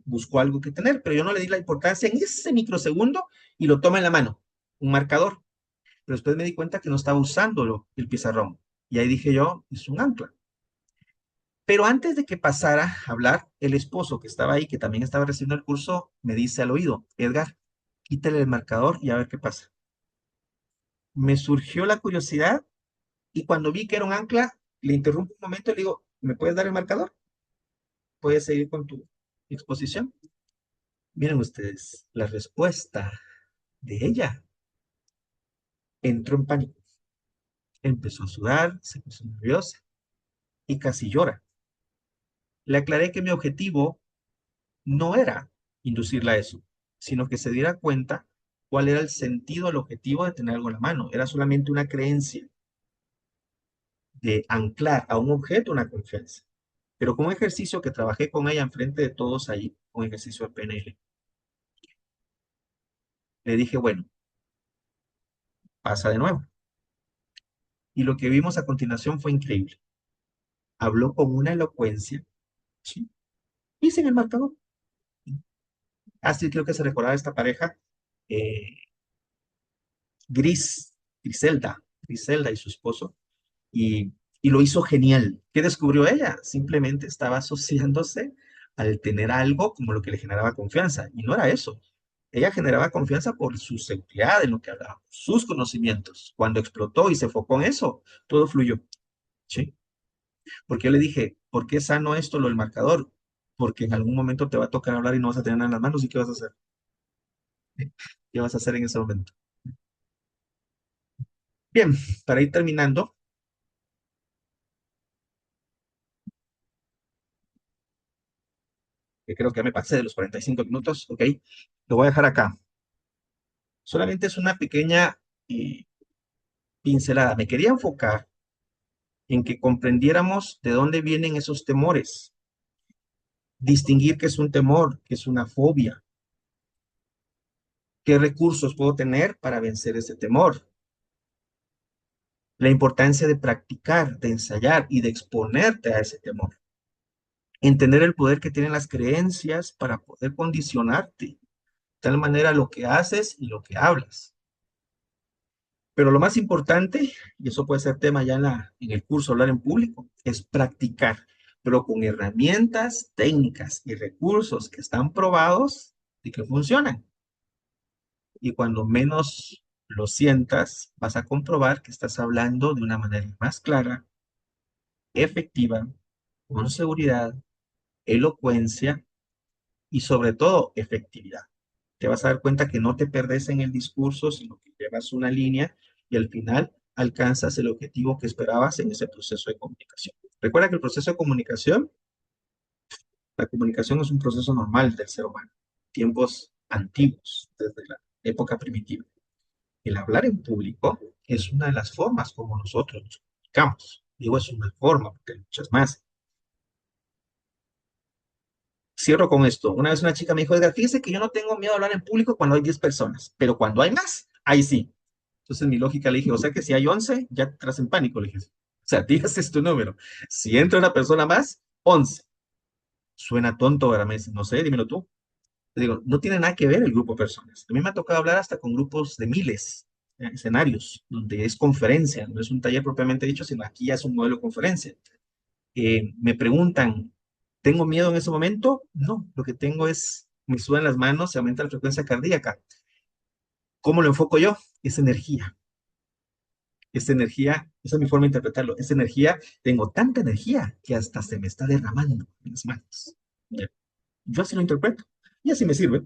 buscó algo que tener, pero yo no le di la importancia en ese microsegundo y lo toma en la mano, un marcador. Pero después me di cuenta que no estaba usándolo el pizarrón. Y ahí dije yo, es un ancla. Pero antes de que pasara a hablar, el esposo que estaba ahí, que también estaba recibiendo el curso, me dice al oído, Edgar, quítale el marcador y a ver qué pasa. Me surgió la curiosidad y cuando vi que era un ancla, le interrumpo un momento y le digo, ¿me puedes dar el marcador? ¿Puedes seguir con tu exposición? Miren ustedes, la respuesta de ella entró en pánico. Empezó a sudar, se puso nerviosa y casi llora. Le aclaré que mi objetivo no era inducirla a eso, sino que se diera cuenta cuál era el sentido, el objetivo de tener algo en la mano. Era solamente una creencia de anclar a un objeto una confianza. Pero con un ejercicio que trabajé con ella enfrente de todos ahí, un ejercicio de PNL, le dije, bueno, pasa de nuevo. Y lo que vimos a continuación fue increíble. Habló con una elocuencia, ¿sí? Y sin el marcador. Así creo que se recordaba esta pareja, eh, Griselda y su esposo, y, y lo hizo genial. ¿Qué descubrió ella? Simplemente estaba asociándose al tener algo como lo que le generaba confianza, y no era eso. Ella generaba confianza por su seguridad en lo que hablaba, sus conocimientos. Cuando explotó y se enfocó en eso, todo fluyó, ¿sí? Porque yo le dije, ¿por qué es sano esto, lo del marcador? Porque en algún momento te va a tocar hablar y no vas a tener nada en las manos, ¿y qué vas a hacer? ¿Qué vas a hacer en ese momento? Bien, para ir terminando, que creo que ya me pasé de los 45 minutos, ok, lo voy a dejar acá. Solamente es una pequeña eh, pincelada. Me quería enfocar en que comprendiéramos de dónde vienen esos temores, distinguir qué es un temor, qué es una fobia, qué recursos puedo tener para vencer ese temor, la importancia de practicar, de ensayar y de exponerte a ese temor, entender el poder que tienen las creencias para poder condicionarte, de tal manera lo que haces y lo que hablas. Pero lo más importante, y eso puede ser tema ya en el curso Hablar en Público, es practicar, pero con herramientas, técnicas y recursos que están probados y que funcionan. Y cuando menos lo sientas, vas a comprobar que estás hablando de una manera más clara, efectiva, con seguridad, elocuencia y sobre todo efectividad. Te vas a dar cuenta que no te perdes en el discurso, sino que llevas una línea y al final alcanzas el objetivo que esperabas en ese proceso de comunicación. Recuerda que el proceso de comunicación, la comunicación es un proceso normal del ser humano, tiempos antiguos, desde la época primitiva. El hablar en público es una de las formas como nosotros nos comunicamos. Digo, es una forma, porque hay muchas más. Cierro con esto. Una vez una chica me dijo, Edgar, fíjese que yo no tengo miedo a hablar en público cuando hay 10 personas, pero cuando hay más, ahí sí. Entonces mi lógica le dije, o sea que si hay 11 ya entras en pánico, le dije. O sea, digas es tu número. Si entra una persona más, 11. Suena tonto, ¿verdad? Me dice, no sé, dímelo tú. Le digo, no tiene nada que ver el grupo de personas. A mí me ha tocado hablar hasta con grupos de miles, escenarios, donde es conferencia, no es un taller propiamente dicho, sino aquí ya es un modelo de conferencia. Me preguntan, ¿tengo miedo en ese momento? No, lo que tengo es, me sudan las manos, se aumenta la frecuencia cardíaca. ¿Cómo lo enfoco yo? Es energía. Esa energía, esa es mi forma de interpretarlo. Esa energía, tengo tanta energía que hasta se me está derramando en las manos. Ya. Yo así lo interpreto y así me sirve.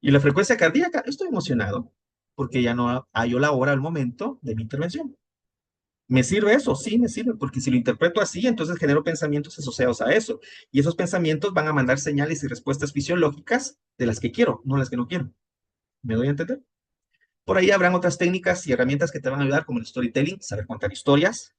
Y la frecuencia cardíaca, estoy emocionado porque ya no hallo la hora, el momento de mi intervención. ¿Me sirve eso? Sí, me sirve, porque si lo interpreto así, entonces genero pensamientos asociados a eso. Y esos pensamientos van a mandar señales y respuestas fisiológicas de las que quiero, no las que no quiero. ¿Me doy a entender? Por ahí habrán otras técnicas y herramientas que te van a ayudar, como el storytelling, saber contar historias,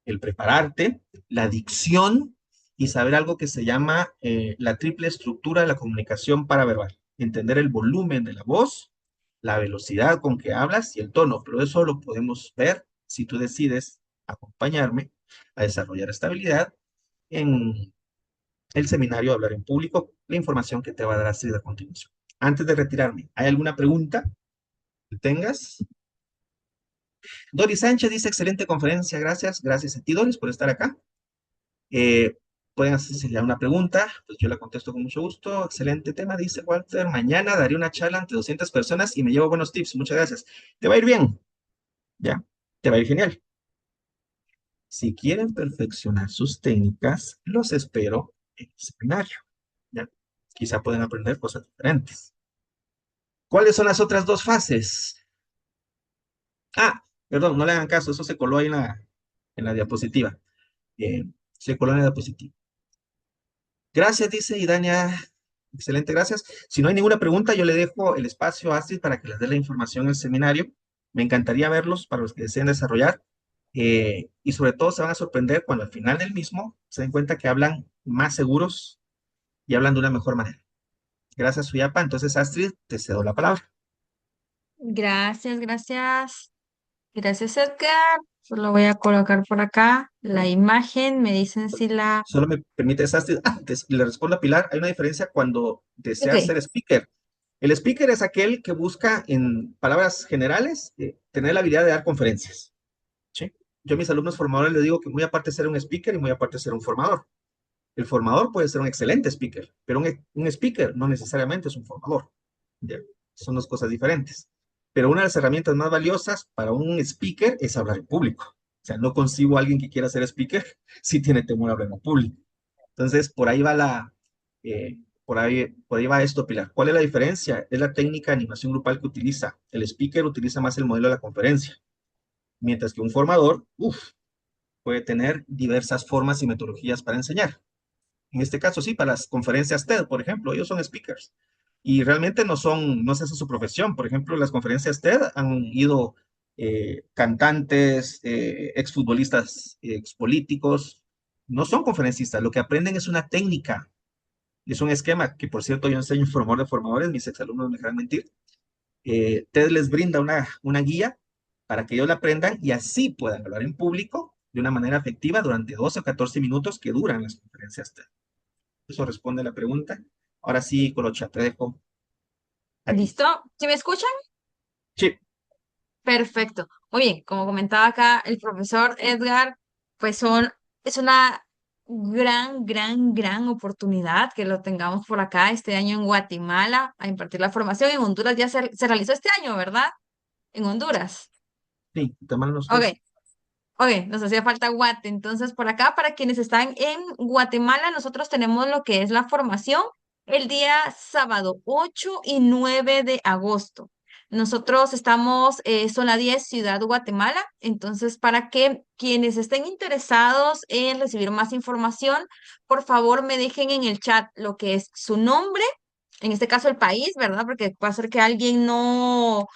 el prepararte, la dicción y saber algo que se llama la triple estructura de la comunicación paraverbal. Entender el volumen de la voz, la velocidad con que hablas y el tono, pero eso lo podemos ver si tú decides acompañarme a desarrollar esta habilidad en el seminario de hablar en público, la información que te va a dar Astrid a continuación. Antes de retirarme, ¿hay alguna pregunta que tengas? Doris Sánchez dice, excelente conferencia, gracias. Gracias a ti, Doris, por estar acá. Eh, Pueden hacerse una pregunta, pues yo la contesto con mucho gusto. Excelente tema, dice Walter. Mañana daré una charla ante 200 personas y me llevo buenos tips. Muchas gracias. Te va a ir bien, ¿ya? Te va a ir genial. Si quieren perfeccionar sus técnicas, los espero en el seminario, ¿ya? Quizá pueden aprender cosas diferentes. ¿Cuáles son las otras dos fases? Ah, perdón, no le hagan caso, eso se coló ahí en la diapositiva. Eh, Se coló en la diapositiva. Gracias, dice Idania. Excelente, gracias. Si no hay ninguna pregunta, yo le dejo el espacio a Astrid para que les dé la información en el seminario. Me encantaría verlos para los que deseen desarrollar. Y sobre todo se van a sorprender cuando al final del mismo se den cuenta que hablan más seguros y hablan de una mejor manera. Gracias, Suyapa. Entonces, Astrid, te cedo la palabra. Gracias, gracias. Gracias, Edgar. Solo voy a colocar por acá la imagen. Me dicen si la... Solo me permite, Astrid, le respondo a Pilar, hay una diferencia cuando deseas Ok, ser speaker. El speaker es aquel que busca, en palabras generales, tener la habilidad de dar conferencias. ¿Sí? Yo a mis alumnos formadores les digo que muy aparte de ser un speaker y muy aparte de ser un formador. El formador puede ser un excelente speaker, pero un speaker no necesariamente es un formador. ¿Ya? Son dos cosas diferentes. Pero una de las herramientas más valiosas para un speaker es hablar en público. O sea, no consigo a alguien que quiera ser speaker si tiene temor a hablar en público. Entonces, por ahí va por ahí va esto, Pilar. ¿Cuál es la diferencia? Es la técnica de animación grupal que utiliza. El speaker utiliza más el modelo de la conferencia, mientras que un formador, puede tener diversas formas y metodologías para enseñar. En este caso, sí, para las conferencias TED, por ejemplo, ellos son speakers. Y realmente no es esa su profesión. Por ejemplo, las conferencias TED han ido cantantes, exfutbolistas, expolíticos. No son conferencistas. Lo que aprenden es una técnica, es un esquema, que por cierto yo enseño en formador de formadores, mis exalumnos me dejan mentir. TED les brinda una guía para que ellos la aprendan y así puedan hablar en público de una manera efectiva durante 12 o 14 minutos que duran las conferencias TED. Eso responde a la pregunta. Ahora sí, Colocha, te dejo a ti. ¿listo? ¿Sí me escuchan? Sí, Perfecto. Muy bien, como comentaba acá el profesor Edgar, pues es una gran oportunidad que lo tengamos por acá este año en Guatemala a impartir la formación. En Honduras ya se realizó este año, ¿verdad? En Honduras. sí, te mando Ok, nosotros. ok, nos hacía falta Guate. Entonces, por acá, para quienes están en Guatemala, nosotros tenemos lo que es la formación el día sábado 8 y 9 de agosto. Nosotros estamos, zona 10, Ciudad Guatemala. Entonces, para que quienes estén interesados en recibir más información, por favor me dejen en el chat lo que es su nombre, en este caso el país, ¿verdad? Porque puede ser que alguien no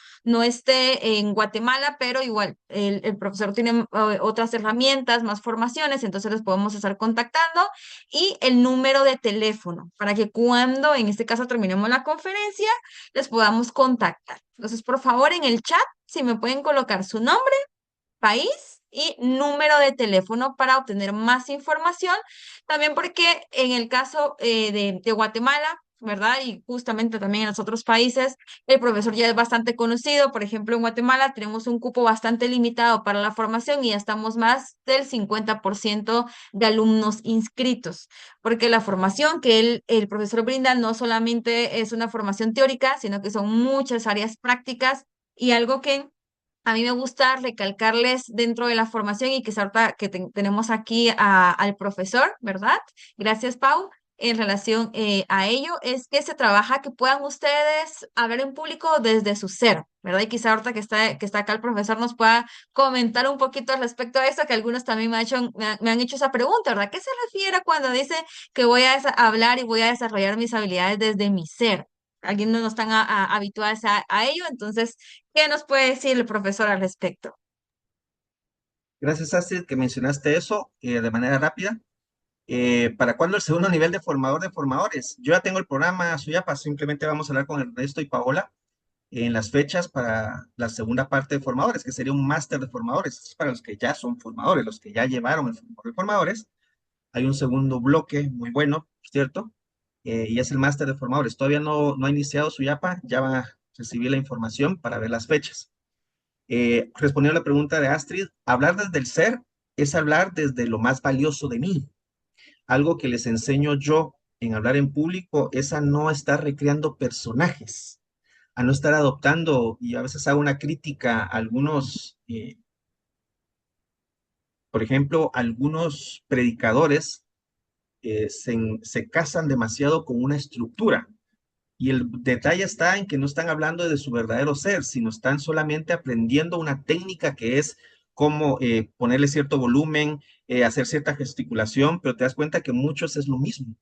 esté en Guatemala, pero igual el profesor tiene otras herramientas, más formaciones, entonces les podemos estar contactando y el número de teléfono para que cuando en este caso terminemos la conferencia les podamos contactar. Entonces, por favor, en el chat, si me pueden colocar su nombre, país y número de teléfono para obtener más información. También porque en el caso de Guatemala, ¿verdad? Y justamente también en los otros países, el profesor ya es bastante conocido. Por ejemplo, en Guatemala tenemos un cupo bastante limitado para la formación y ya estamos más del 50% de alumnos inscritos, porque la formación que el profesor brinda no solamente es una formación teórica, sino que son muchas áreas prácticas y algo que a mí me gusta recalcarles dentro de la formación y que es ahorita que tenemos aquí al profesor, ¿verdad? Gracias, Pau. En relación a ello, es que se trabaja que puedan ustedes hablar en público desde su ser, ¿verdad? Y quizá ahorita que está acá el profesor nos pueda comentar un poquito respecto a eso, que algunos también me han hecho esa pregunta, ¿verdad? ¿Qué se refiere cuando dice que voy a hablar y voy a desarrollar mis habilidades desde mi ser? Algunos no están habituados a ello, entonces ¿qué nos puede decir el profesor al respecto? Gracias, Astrid, que mencionaste eso de manera rápida. ¿Para cuándo el segundo nivel de formador de formadores? Yo ya tengo el programa Suyapa, simplemente vamos a hablar con Ernesto y Paola en las fechas para la segunda parte de formadores, que sería un máster de formadores. Esto es para los que ya son formadores, los que ya llevaron el formador de formadores. Hay un segundo bloque muy bueno, ¿cierto? Y es el máster de formadores. Todavía no ha iniciado Suyapa, ya va a recibir la información para ver las fechas. Respondiendo a la pregunta de Astrid, hablar desde el ser es hablar desde lo más valioso de mí. Algo que les enseño yo en hablar en público es a no estar recreando personajes, a no estar adoptando, y a veces hago una crítica a algunos, por ejemplo, algunos predicadores se casan demasiado con una estructura. Y el detalle está en que no están hablando de su verdadero ser, sino están solamente aprendiendo una técnica que es cómo ponerle cierto volumen, hacer cierta gesticulación, pero te das cuenta que muchos es lo mismo.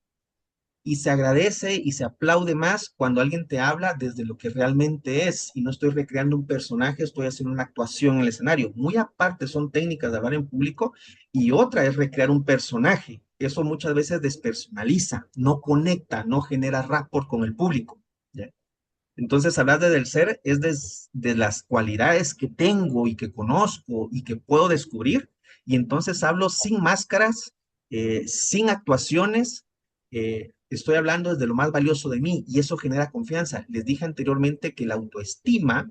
Y se agradece y se aplaude más cuando alguien te habla desde lo que realmente es y no estoy recreando un personaje, estoy haciendo una actuación en el escenario. Muy aparte son técnicas de hablar en público y otra es recrear un personaje. Eso muchas veces despersonaliza, no conecta, no genera rapport con el público. ¿Ya? Entonces, hablar desde el ser es de las cualidades que tengo y que conozco y que puedo descubrir. Y entonces hablo sin máscaras, sin actuaciones. Estoy hablando desde lo más valioso de mí y eso genera confianza. Les dije anteriormente que la autoestima,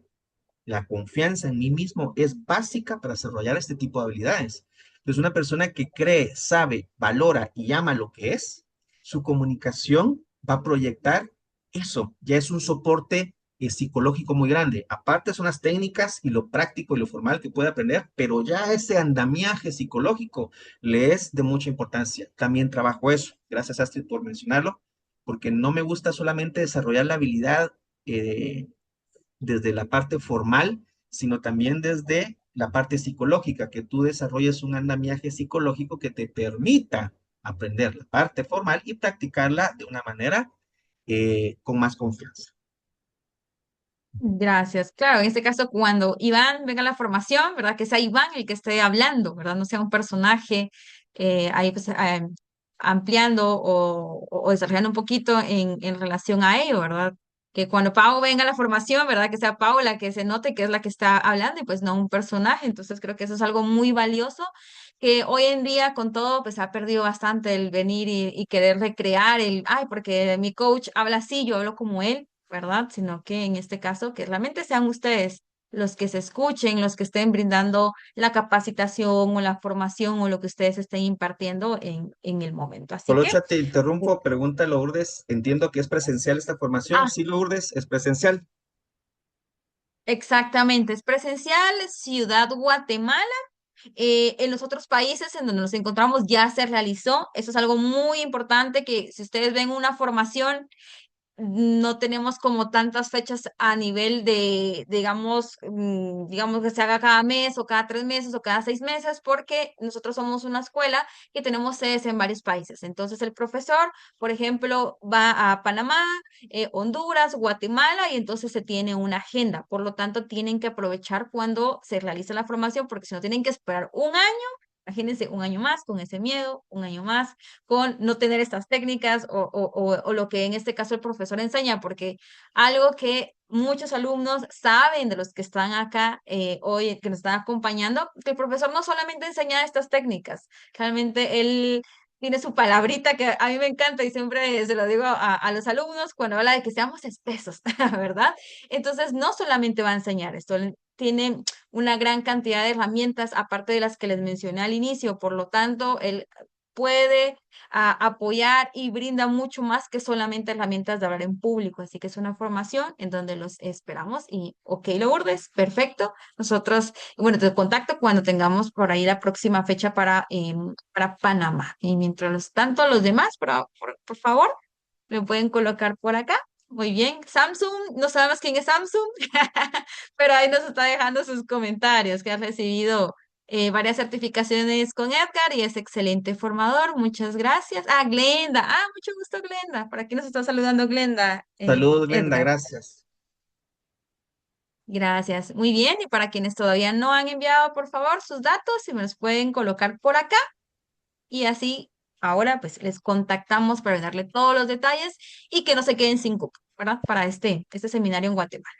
la confianza en mí mismo es básica para desarrollar este tipo de habilidades. Entonces, una persona que cree, sabe, valora y ama lo que es, su comunicación va a proyectar eso. Ya es un soporte psicológico muy grande. Aparte son las técnicas y lo práctico y lo formal que puede aprender, pero ya ese andamiaje psicológico le es de mucha importancia. También trabajo eso. Gracias, Astrid, por mencionarlo, porque no me gusta solamente desarrollar la habilidad desde la parte formal, sino también desde la parte psicológica, que tú desarrolles un andamiaje psicológico que te permita aprender la parte formal y practicarla de una manera con más confianza. Gracias. Claro, en este caso, cuando Iván venga a la formación, ¿verdad? Que sea Iván el que esté hablando, ¿verdad? No sea un personaje ahí pues, ampliando o desarrollando un poquito en relación a ello, ¿verdad? Que cuando Pau venga a la formación, ¿verdad? Que sea Pau la que se note que es la que está hablando y pues no un personaje. Entonces creo que eso es algo muy valioso que hoy en día con todo pues ha perdido bastante el venir y querer recrear ay, porque mi coach habla así, yo hablo como él, ¿verdad? Sino que en este caso, que realmente sean ustedes los que se escuchen, los que estén brindando la capacitación o la formación o lo que ustedes estén impartiendo en el momento. Así que, Colocha, te interrumpo, pregunta Lourdes. Entiendo que es presencial esta formación. ah, Sí, Lourdes, es presencial. exactamente, es presencial, Ciudad Guatemala. En los otros países en donde nos encontramos ya se realizó. Eso es algo muy importante que si ustedes ven una formación no tenemos como tantas fechas a nivel de, digamos, digamos que se haga cada mes o cada 3 meses o cada 6 meses, porque nosotros somos una escuela que tenemos sedes en varios países. Entonces el profesor, por ejemplo, va a Panamá, Honduras, Guatemala y entonces se tiene una agenda. Por lo tanto, tienen que aprovechar cuando se realiza la formación, porque si no tienen que esperar un año. Imagínense un año más con ese miedo, un año más con no tener estas técnicas o lo que en este caso el profesor enseña, porque algo que muchos alumnos saben de los que están acá hoy, que nos están acompañando, que el profesor no solamente enseña estas técnicas, realmente él tiene su palabrita que a mí me encanta y siempre se lo digo a los alumnos cuando habla de que seamos espesos, ¿verdad? Entonces, no solamente va a enseñar esto, él tiene una gran cantidad de herramientas, aparte de las que les mencioné al inicio, por lo tanto, él puede apoyar y brinda mucho más que solamente herramientas de hablar en público. Así que es una formación en donde los esperamos y, ok, Lourdes, perfecto. Nosotros, bueno, te contacto cuando tengamos por ahí la próxima fecha para Panamá. Y mientras tanto, los demás, por favor, me pueden colocar por acá. Muy bien, Samsung, no sabemos quién es Samsung, pero ahí nos está dejando sus comentarios que ha recibido varias certificaciones con Edgar y es excelente formador. Muchas gracias. Ah, Glenda. Ah, mucho gusto, Glenda. Por aquí nos está saludando Glenda, Saludos, Glenda, Edgar. gracias. Gracias. Muy bien. Y para quienes todavía no han enviado, por favor, sus datos, si me los pueden colocar por acá. Y así ahora pues les contactamos para darle todos los detalles y que no se queden sin cupo, ¿verdad? Para este seminario en Guatemala.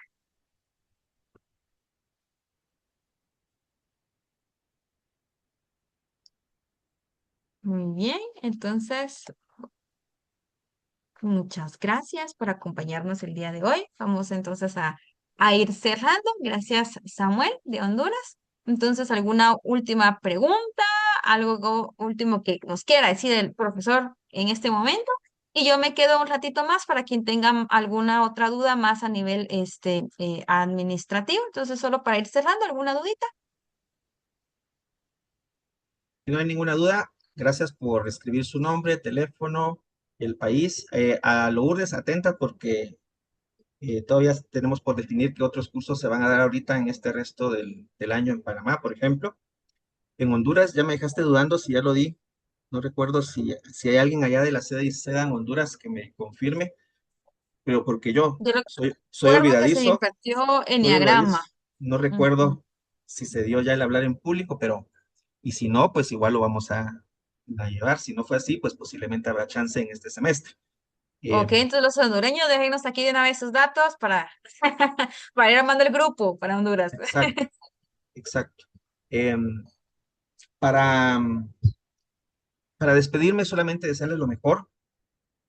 Muy bien. Entonces, muchas gracias por acompañarnos el día de hoy. Vamos entonces a ir cerrando. Gracias, Samuel, de Honduras. Entonces, ¿alguna última pregunta? ¿Algo último que nos quiera decir el profesor en este momento? Y yo me quedo un ratito más para quien tenga alguna otra duda más a nivel administrativo. Entonces, solo para ir cerrando, ¿alguna dudita? Si no hay ninguna duda, gracias por escribir su nombre, teléfono, el país. A Lourdes, atenta porque todavía tenemos por definir qué otros cursos se van a dar ahorita en este resto del año en Panamá, por ejemplo. En Honduras, ya me dejaste dudando si ya lo di. No recuerdo si hay alguien allá de la sede y seda en Honduras que me confirme, pero porque yo Yo soy recuerdo que se olvidadizo, impartió soy enneagrama. olvidadizo. No Ujú. recuerdo si se dio ya el hablar en público, pero, y si no, pues igual lo vamos a llevar. Si no fue así, pues posiblemente habrá chance en este semestre. Eh, Ok, entonces los hondureños, déjenos aquí de una vez sus datos para, para ir armando el grupo para Honduras. exacto, exacto. Em, para, para despedirme, solamente desearles lo mejor.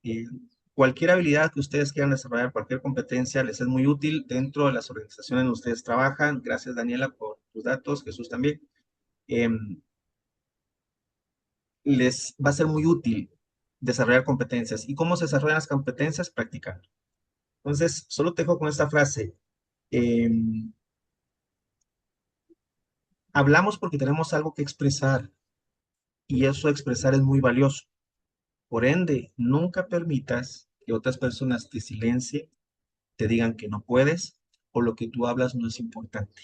Eh, Cualquier habilidad que ustedes quieran desarrollar, cualquier competencia, les es muy útil dentro de las organizaciones donde ustedes trabajan. Gracias, Daniela, por tus datos, Jesús también. Em, Les va a ser muy útil desarrollar competencias. ¿Y cómo se desarrollan las competencias? Practicando. Entonces, solo te dejo con esta frase. Em, Hablamos porque tenemos algo que expresar y eso expresar es muy valioso. Por ende, nunca permitas que otras personas te silencien, te digan que no puedes o lo que tú hablas no es importante.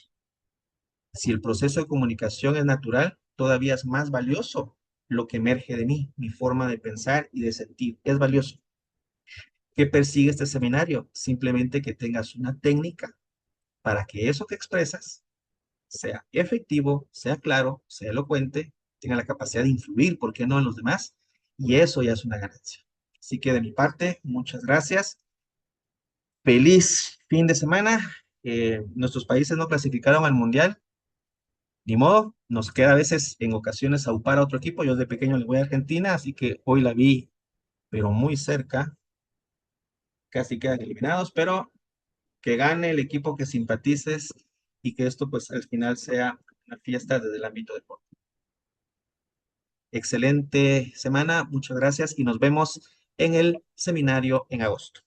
Si el proceso de comunicación es natural, todavía es más valioso lo que emerge de mí, mi forma de pensar y de sentir. Es valioso. ¿Qué persigue este seminario? Simplemente que tengas una técnica para que eso que expresas sea efectivo, sea claro, sea elocuente, tenga la capacidad de influir, ¿por qué no en los demás? Y eso ya es una ganancia. Así que de mi parte, muchas gracias. Feliz fin de semana. Nuestros países no clasificaron al Mundial. Ni modo, nos queda a veces en ocasiones aupar a otro equipo. Yo de pequeño le voy a Argentina, así que hoy la vi, pero muy cerca. Casi quedan eliminados, pero que gane el equipo que simpatices y que esto pues al final sea una fiesta desde el ámbito deportivo. Excelente semana, muchas gracias y nos vemos en el seminario en agosto.